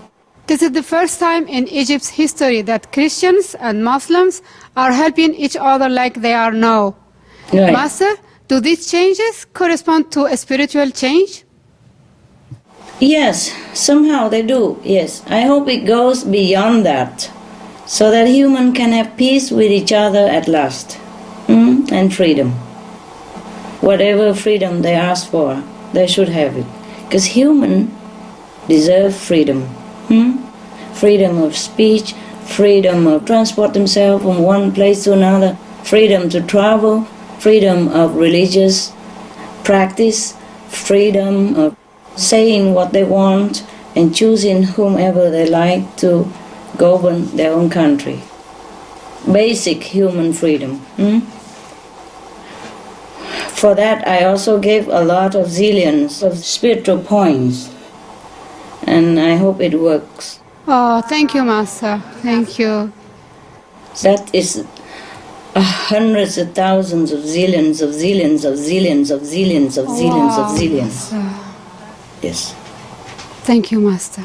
This is the first time in Egypt's history that Christians and Muslims are helping each other like they are now. Right. Master, do these changes correspond to a spiritual change? Yes, somehow they do, yes. I hope it goes beyond that, so that humans can have peace with each other at last, and freedom. Whatever freedom they ask for, they should have it. Because humans deserve freedom. Freedom of speech, freedom of transport themselves from one place to another, freedom to travel, freedom of religious practice, freedom of saying what they want and choosing whomever they like to govern their own country. Basic human freedom. For that I also gave a lot of zillions of spiritual points, and I hope it works. Oh, thank you, Master. Thank you. That is hundreds of thousands of zillions of zillions of zillions of zillions of zillions of zillions. Yes. Thank you, Master.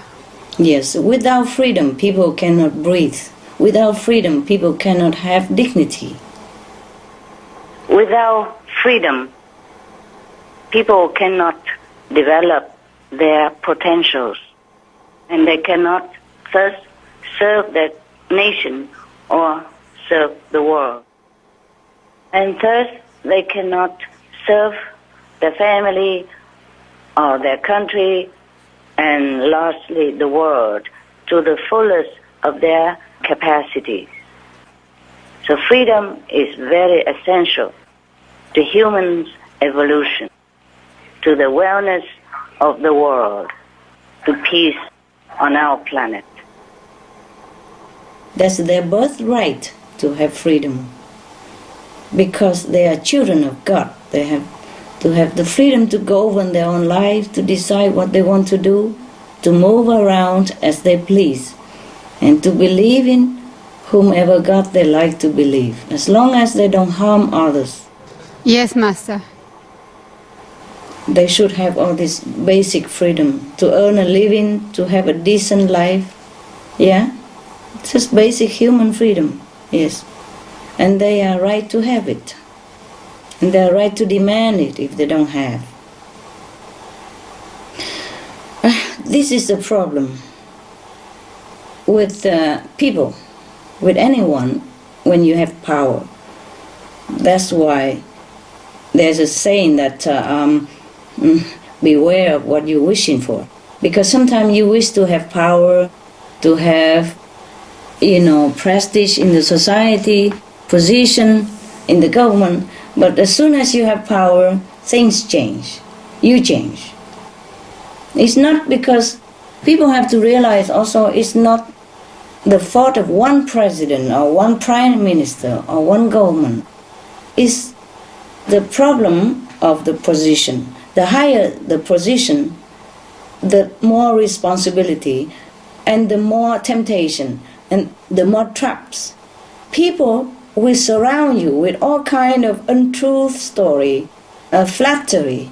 Yes, without freedom, people cannot breathe. Without freedom, people cannot have dignity. Without freedom, people cannot develop their potentials, and they cannot first serve their nation or serve the world. And third, they cannot serve their family or their country, and lastly, the world, to the fullest of their capacities. So freedom is very essential to humans' evolution, to the wellness of the world, to peace on our planet. That's their birthright to have freedom, because they are children of God. They have to have the freedom to govern their own life, to decide what they want to do, to move around as they please, and to believe in whomever God they like to believe, as long as they don't harm others. Yes, Master. They should have all this basic freedom to earn a living, to have a decent life. Yeah? It's just basic human freedom, yes. And they are right to have it. And they have right to demand it if they don't have. This is the problem with people, with anyone, when you have power. That's why there's a saying that beware of what you're wishing for. Because sometimes you wish to have power, to have, prestige in the society, position in the government, but as soon as you have power, things change. You change. It's not because people have to realize also it's not the fault of one president or one prime minister or one government. It's the problem of the position. The higher the position, the more responsibility and the more temptation and the more traps. People will surround you with all kind of untruth story, flattery,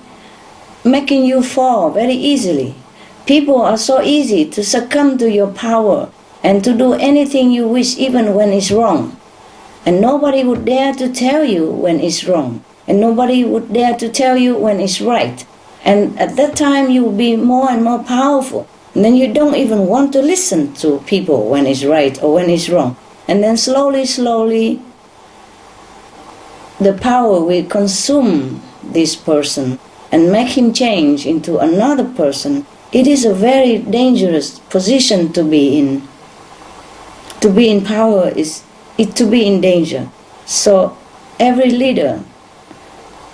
making you fall very easily. People are so easy to succumb to your power and to do anything you wish even when it's wrong. And nobody would dare to tell you when it's wrong. And nobody would dare to tell you when it's right. And at that time you will be more and more powerful. And then you don't even want to listen to people when it's right or when it's wrong. And then slowly, the power will consume this person and make him change into another person. It is a very dangerous position to be in. To be in power is to be in danger. So every leader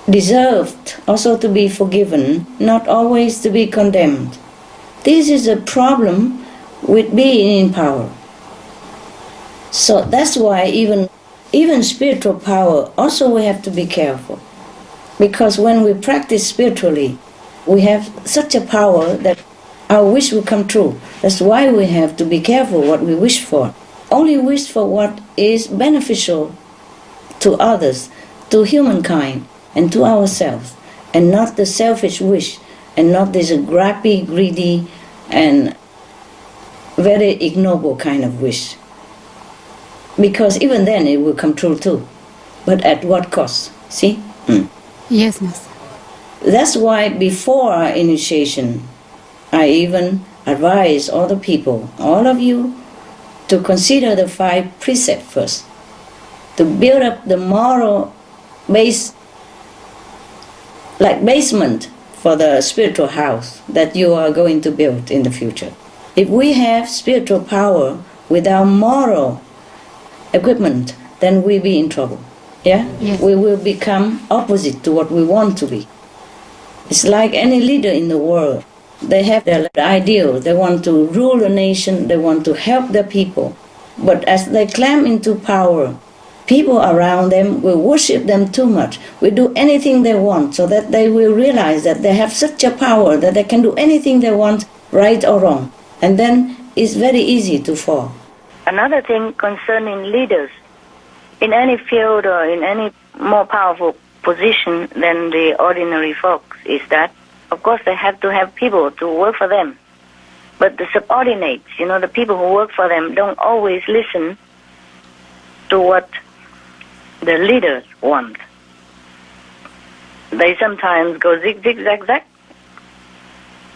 deserved also to be forgiven, not always to be condemned. This is a problem with being in power. So that's why even spiritual power, also we have to be careful. Because when we practice spiritually, we have such a power that our wish will come true. That's why we have to be careful what we wish for. Only wish for what is beneficial to others, to humankind, and to ourselves, and not the selfish wish, and not this grabby, greedy, and very ignoble kind of wish. Because even then it will come true too. But at what cost? See? Yes, Master. That's why before our initiation, I even advise all the people, all of you, to consider the 5 precepts first, to build up the moral base, like basement for the spiritual house that you are going to build in the future. If we have spiritual power without moral equipment, then we'll be in trouble. Yeah? Yes. We will become opposite to what we want to be. It's like any leader in the world. They have their ideal. They want to rule the nation. They want to help the people. But as they climb into power, people around them will worship them too much, will do anything they want, so that they will realize that they have such a power that they can do anything they want, right or wrong. And then it's very easy to fall. Another thing concerning leaders, in any field or in any more powerful position than the ordinary folks, is that, of course, they have to have people to work for them. But the subordinates, the people who work for them, don't always listen to what the leaders want. They sometimes go zig, zag, zag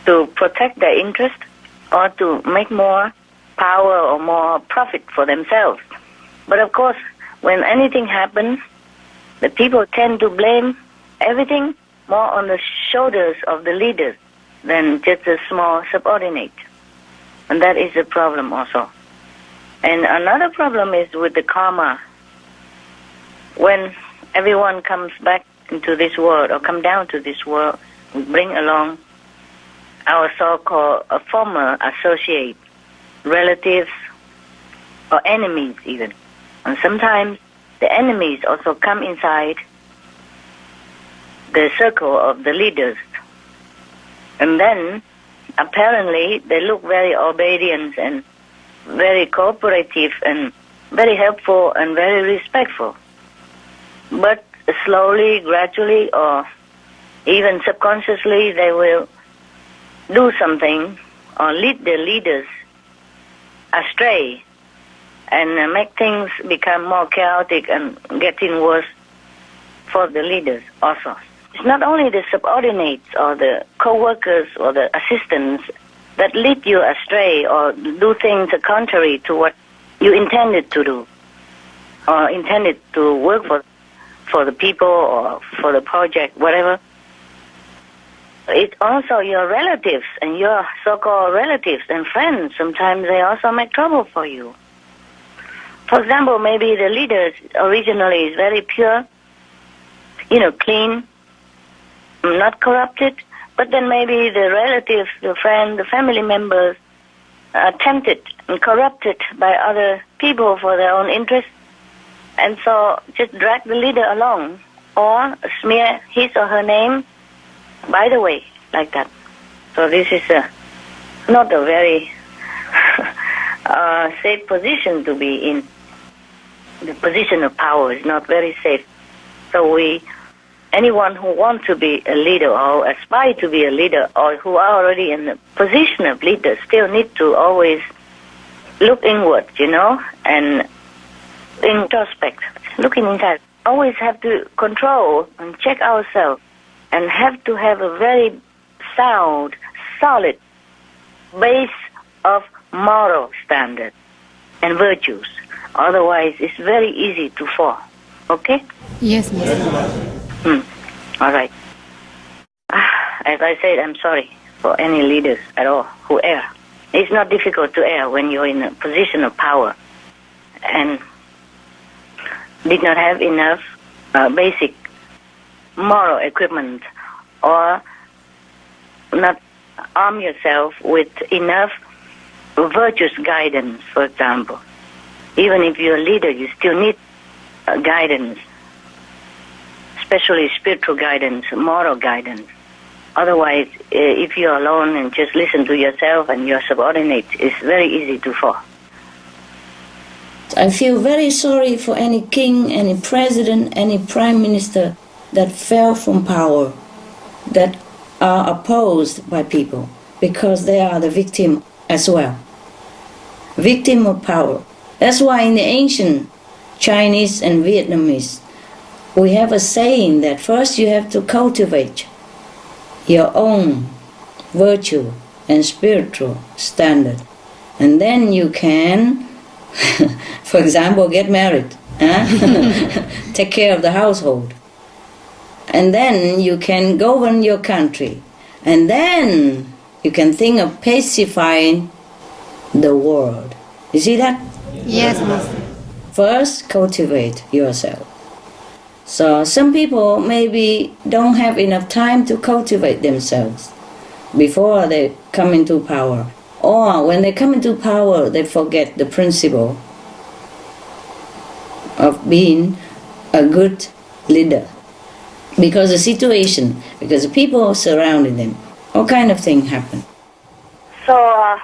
to protect their interest or to make more power or more profit for themselves. But of course, when anything happens, the people tend to blame everything more on the shoulders of the leaders than just a small subordinate. And that is a problem also. And another problem is with the karma. When everyone comes back into this world or come down to this world, we bring along our so-called former associates, relatives, or enemies even. And sometimes the enemies also come inside the circle of the leaders. And then, apparently, they look very obedient and very cooperative and very helpful and very respectful. But slowly, gradually, or even subconsciously, they will do something or lead the leaders astray and make things become more chaotic and getting worse for the leaders also. It's not only the subordinates or the co-workers or the assistants that lead you astray or do things contrary to what you intended to do or intended to work for the people or for the project, whatever. It's also your relatives and your so-called relatives and friends. Sometimes they also make trouble for you. For example, maybe the leader originally is very pure, clean, not corrupted, but then maybe the relatives, the friends, the family members are tempted and corrupted by other people for their own interests, and so just drag the leader along or smear his or her name by the way, like that. So this is not a very safe position to be in. The position of power is not very safe. So anyone who wants to be a leader or aspire to be a leader or who are already in the position of leader still need to always look inward, and introspect, looking inside. Always have to control and check ourselves and have to have a very sound, solid base of moral standards and virtues. Otherwise, it's very easy to fall. Okay? Yes, Master. All right. As I said, I'm sorry for any leaders at all who err. It's not difficult to err when you're in a position of power and did not have enough basic moral equipment or not arm yourself with enough virtuous guidance, for example. Even if you're a leader, you still need guidance, especially spiritual guidance, moral guidance. Otherwise, if you're alone and just listen to yourself and your subordinates, it's very easy to fall. I feel very sorry for any king, any president, any prime minister that fell from power, that are opposed by people, because they are the victim as well. Victim of power. That's why in the ancient Chinese and Vietnamese, we have a saying that first you have to cultivate your own virtue and spiritual standard, and then you can, for example, get married, take care of the household, and then you can govern your country, and then you can think of pacifying the world. You see that? Yes, Master. First, cultivate yourself. So some people maybe don't have enough time to cultivate themselves before they come into power. Or when they come into power, they forget the principle of being a good leader. Because the situation, because the people surrounding them, all kind of things happen. So,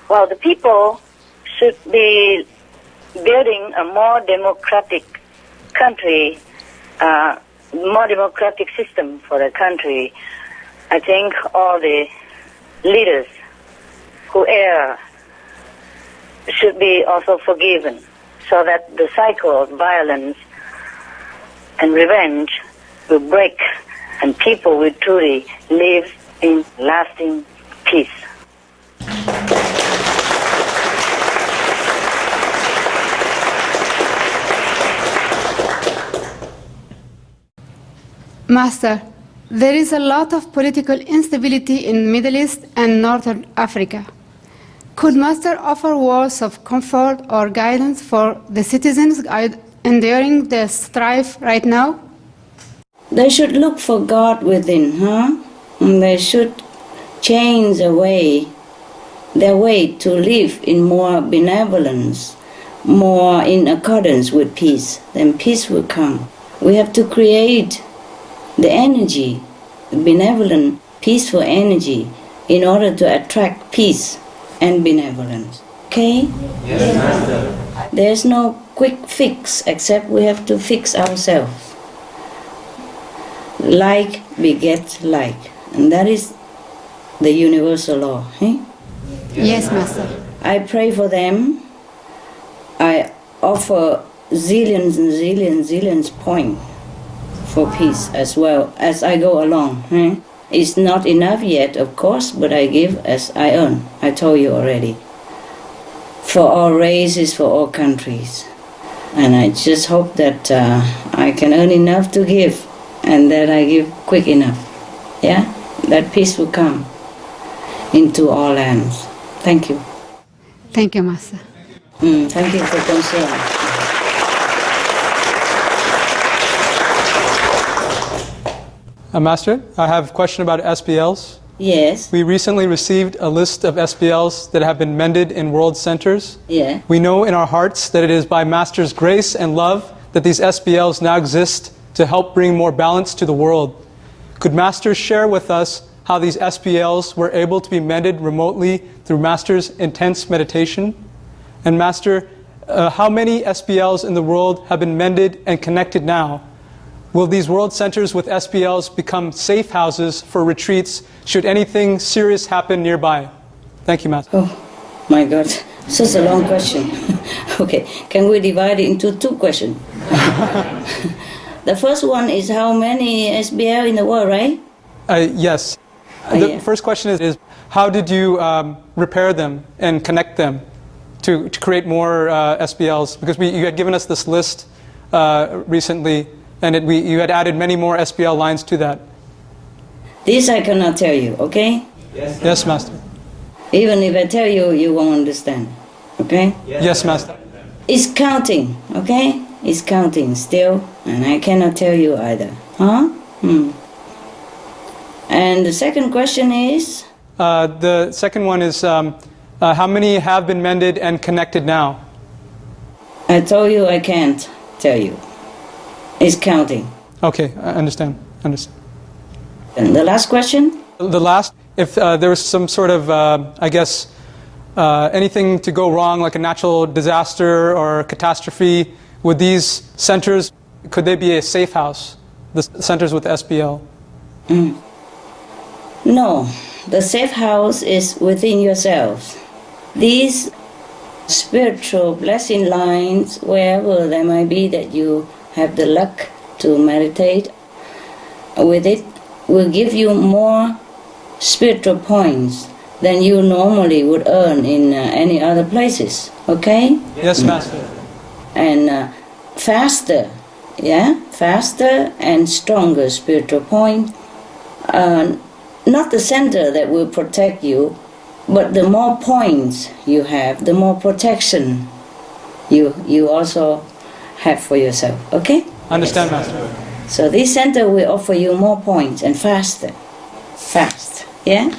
the people should be building a more democratic country, more democratic system for the country. I think all the leaders who err should be also forgiven, so that the cycle of violence and revenge will break and people will truly live in lasting peace. Master, there is a lot of political instability in Middle East and Northern Africa. Could Master offer words of comfort or guidance for the citizens enduring the strife right now? They should look for God within, And they should change their way to live in more benevolence, more in accordance with peace. Then peace will come. We have to create the energy, benevolent, peaceful energy, in order to attract peace and benevolence. Okay? Yes, Master. There's no quick fix except we have to fix ourselves. Like begets like, and that is the universal law. Yes, Master. I pray for them. I offer zillions and zillions points for peace as well as I go along. It's not enough yet, of course, but I give as I earn. I told you already. For all races, for all countries. And I just hope that I can earn enough to give, and that I give quick enough. Yeah? That peace will come into all lands. Thank you. Thank you, Master. Thank you for concern. Master, I have a question about SBLs. Yes. We recently received a list of SBLs that have been mended in world centers. Yeah. We know in our hearts that it is by Master's grace and love that these SBLs now exist to help bring more balance to the world. Could Master share with us how these SBLs were able to be mended remotely through Master's intense meditation? And Master, how many SBLs in the world have been mended and connected now? Will these world centers with SBLs become safe houses for retreats should anything serious happen nearby? Thank you, Master. Oh, my God. Such a long question. Okay, can we divide it into two questions? The first one is how many SBL in the world, right? Yes. The first question is how did you repair them and connect them to create more SBLs? Because you had given us this list recently, and you had added many more SBL lines to that. This I cannot tell you, okay? Yes, Master. Even if I tell you, you won't understand, okay? Yes, Master. It's counting, okay? It's counting still, and I cannot tell you either. Huh? And the second question is? The second one is how many have been mended and connected now? I told you I can't tell you. It's counting. Okay, I understand. And the last question? The last, if there was some sort of, anything to go wrong, like a natural disaster or catastrophe, would these centers, could they be a safe house, the centers with SBL? No, the safe house is within yourselves. These spiritual blessing lines, wherever they might be that you have the luck to meditate with it, will give you more spiritual points than you normally would earn in any other places, okay? Yes, Master. And faster and stronger spiritual point. Not the center that will protect you, but the more points you have, the more protection you also have for yourself, okay? Understand, Master. So this center will offer you more points and fast, yeah?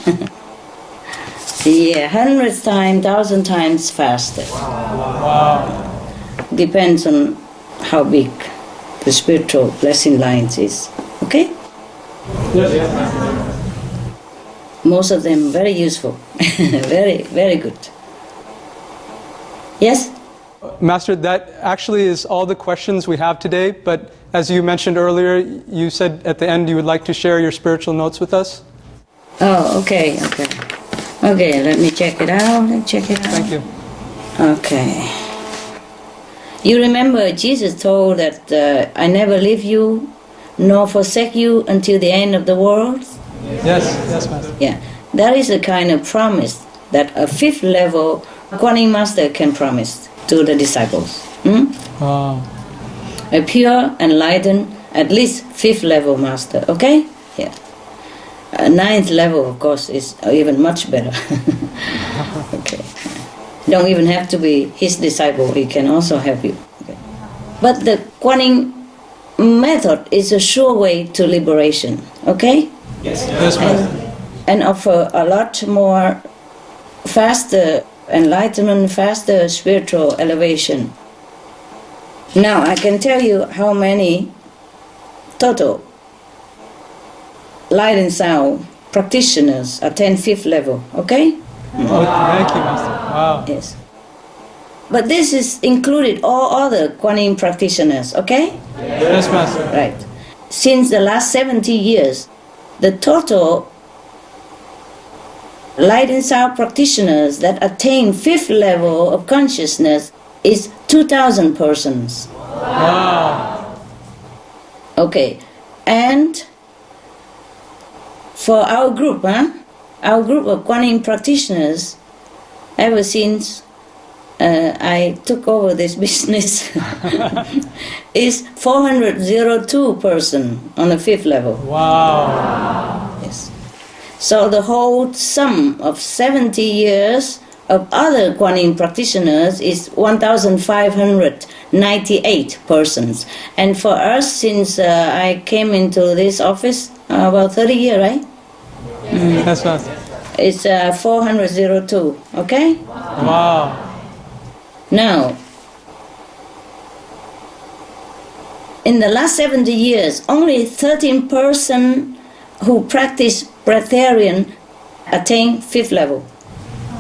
Yeah, 100 times, 1,000 times faster. Wow. Depends on how big the spiritual blessing lines is, okay? Yes. Most of them very useful, very, very good. Yes? Master, that actually is all the questions we have today, but as you mentioned earlier, you said at the end you would like to share your spiritual notes with us? Oh, okay. Okay, let me check it out. Thank you. Okay. You remember Jesus told that I never leave you nor forsake you until the end of the world? Yes, Master. Yeah, that is a kind of promise that a fifth level Kuan Yin Master can promise to the disciples. Wow. A pure, enlightened, at least fifth level master, okay? Yeah. A ninth level, of course, is even much better. Okay. Don't even have to be his disciple, he can also help you. Okay. But the Kuan Yin method is a sure way to liberation, okay? Yes, Master. And offer a lot more faster enlightenment, faster spiritual elevation. Now I can tell you how many total light and sound practitioners attend fifth level, okay? Oh, thank you, Master. Wow. Yes. But this is included all other Kuan Yin practitioners, okay? Yes, Master. Right. Since the last 70 years, the total light and sound practitioners that attain fifth level of consciousness is 2,000 persons. Wow. Okay, And for our group of Kuan Yin practitioners, ever since I took over this business, is 402 person on the 5th level. Wow. Yes. So the whole sum of 70 years of other Kuan Yin practitioners is 1,598 persons. And for us, since I came into this office about 30 years, right? Yes, Master. It's 402, okay? Wow. Now, in the last 70 years, only 13 persons who practice breatharian attain 5th level.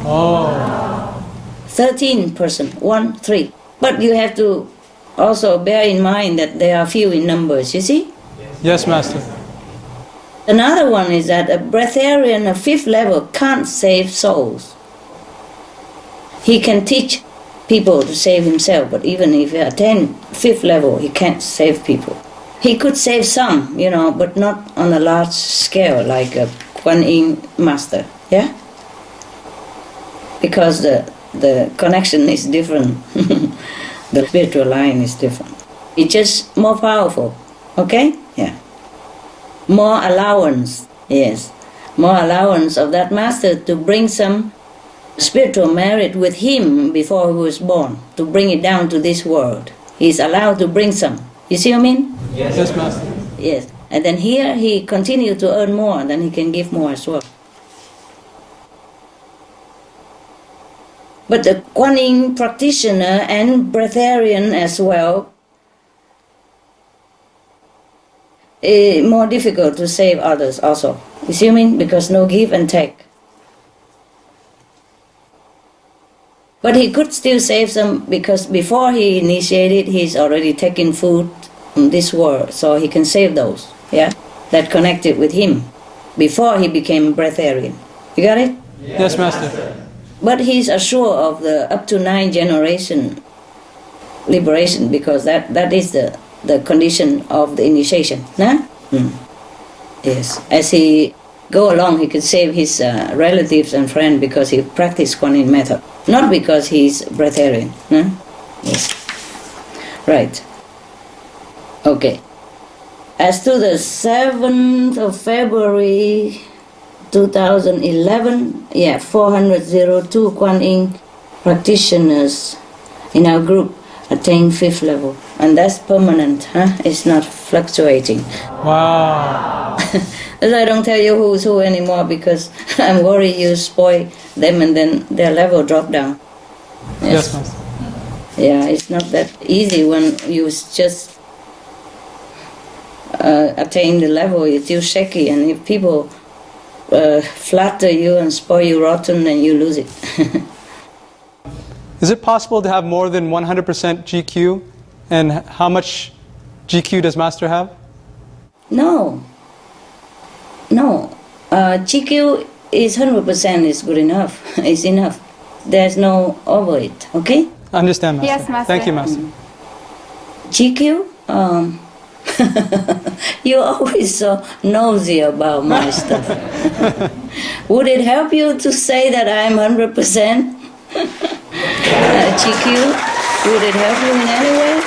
Oh. 13 persons, 1, 3. But you have to also bear in mind that they are few in numbers, you see? Yes, Master. Another one is that a breatharian of 5th level can't save souls. He can teach people to save himself, but even if he attains 5th level, he can't save people. He could save some, but not on a large scale like a Kuan Yin master, yeah? Because the connection is different. The spiritual line is different. It's just more powerful, okay? Yeah. More allowance, yes. More allowance of that master to bring some spiritual merit with him before he was born, to bring it down to this world. He's allowed to bring some. You see what I mean? Yes, yes, Master. Yes. And then here he continues to earn more, and then he can give more as well. But the Kuan Yin practitioner and breatharian as well, is more difficult to save others also. You see what I mean? Because no give and take. But he could still save some because before he initiated, he's already taken food from this world, so he can save those, yeah, that connected with him before he became breatharian. You got it? Yes, Master. But he's assured of the up to 9 generation liberation because that is the condition of the initiation. Nah? Yes. As he go along, he could save his relatives and friends because he practiced Kuan Yin method, not because he's breatharian. Nah? Yes. Right. Okay. As to the 7th of February 2011, 402 Kuan Yin practitioners in our group attain 5th level. And that's permanent, It's not fluctuating. Wow. As I don't tell you who's who anymore because I'm worried you spoil them and then their level drop down. Yes, Master. Yeah, it's not that easy when you just attain the level, you're still shaky, and if people flatter you and spoil you rotten, then you lose it. Is it possible to have more than 100% GQ? And how much GQ does Master have? No. GQ is 100% is good enough. It's enough. There's no over it, okay? I understand, Master. Yes, Master. Thank you, Master. GQ? You're always so nosy about my stuff. Would it help you to say that I'm 100% GQ? Would it help you in any way?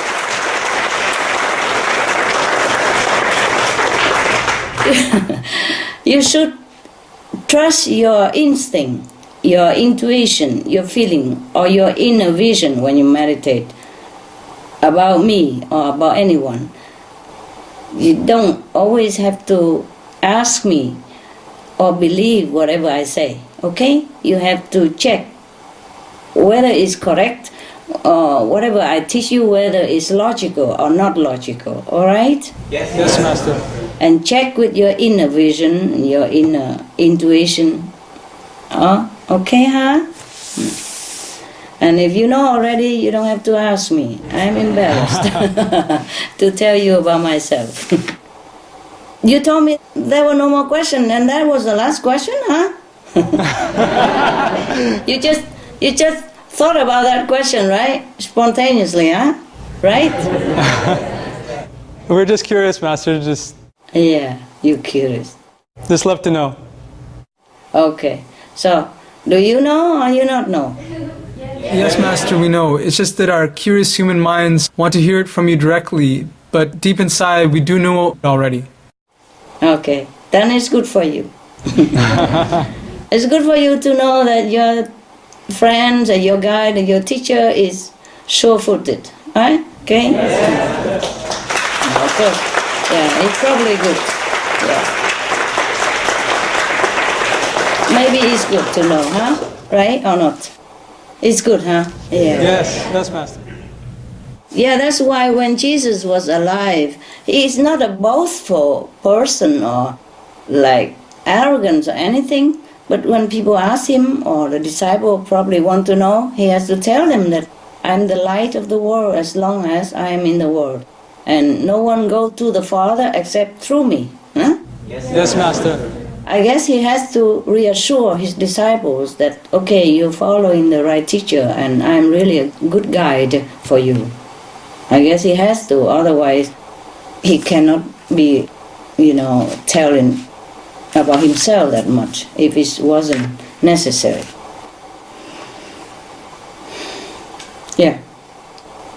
You should trust your instinct, your intuition, your feeling, or your inner vision when you meditate about me or about anyone. You don't always have to ask me or believe whatever I say, okay? You have to check whether it's correct or whatever I teach you, whether it's logical or not logical, all right? Yes, yes, Master. And check with your inner vision, your inner intuition. Okay, And if you know already, you don't have to ask me. I'm embarrassed to tell you about myself. You told me there were no more questions, and that was the last question, You just thought about that question, right? Spontaneously, Right? We're just curious, Master. Yeah, you're curious. Just love to know. Okay. So, do you know or you not know? Yes, Master, we know. It's just that our curious human minds want to hear it from you directly, but deep inside we do know already. Okay. Then it's good for you. It's good for you to know that your friend, or your guide, or your teacher is sure-footed. Right? Okay? Yes. Okay. Yeah, it's probably good. Yeah. Maybe it's good to know, huh? Right or not? It's good, huh? Yeah. Yes, Master. Yeah, that's why when Jesus was alive, he's not a boastful person or like arrogant or anything. But when people ask him, or the disciple probably want to know, he has to tell them that I'm the light of the world as long as I am in the world. And no one goes to the Father except through me. Huh? Yes, Master. I guess he has to reassure his disciples that, okay, you're following the right teacher and I'm really a good guide for you. I guess he has to, otherwise he cannot be, telling about himself that much if it wasn't necessary. Yeah.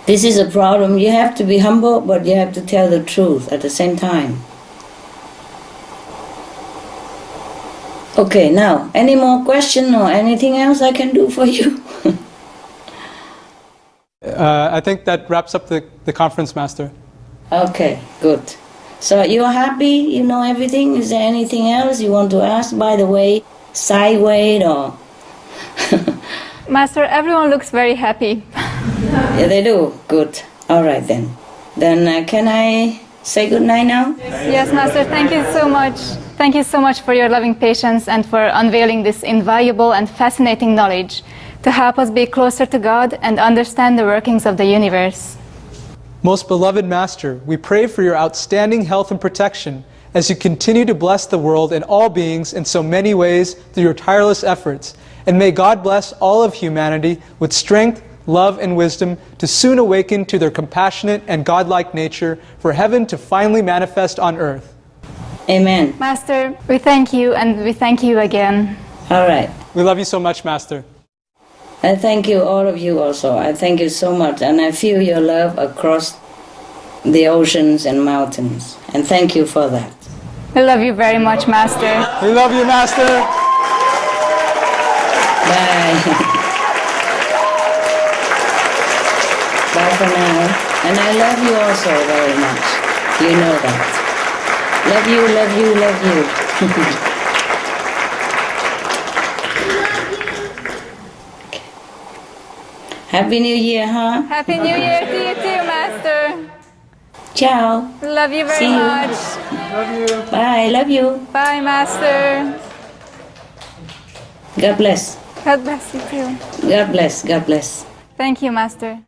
This is a problem. You have to be humble, but you have to tell the truth at the same time. Okay, now, any more question or anything else I can do for you? I think that wraps up the conference, Master. Okay, good. So you're happy? You know everything? Is there anything else you want to ask? By the way, sideways or... Master, everyone looks very happy. Yeah, they do? Good. All right then. Then can I say good night now? Yes, Master, thank you so much. Thank you so much for your loving patience and for unveiling this invaluable and fascinating knowledge to help us be closer to God and understand the workings of the universe. Most beloved Master, we pray for your outstanding health and protection as you continue to bless the world and all beings in so many ways through your tireless efforts. And may God bless all of humanity with strength, love, and wisdom to soon awaken to their compassionate and godlike nature for heaven to finally manifest on earth. Amen. Master, we thank you and we thank you again. All right. We love you so much, Master. I thank you, all of you also. I thank you so much. And I feel your love across the oceans and mountains. And thank you for that. We love you very much, Master. We love you, Master. Bye. Bye for now. And I love you also very much. You know that. Love you, love you, love you. Happy New Year, huh? Happy New Year to you too, Master. Ciao. Love you very See you. much. Love you. Bye, love you. Bye, Master. God bless. God bless you too. God bless, God bless. Thank you, Master.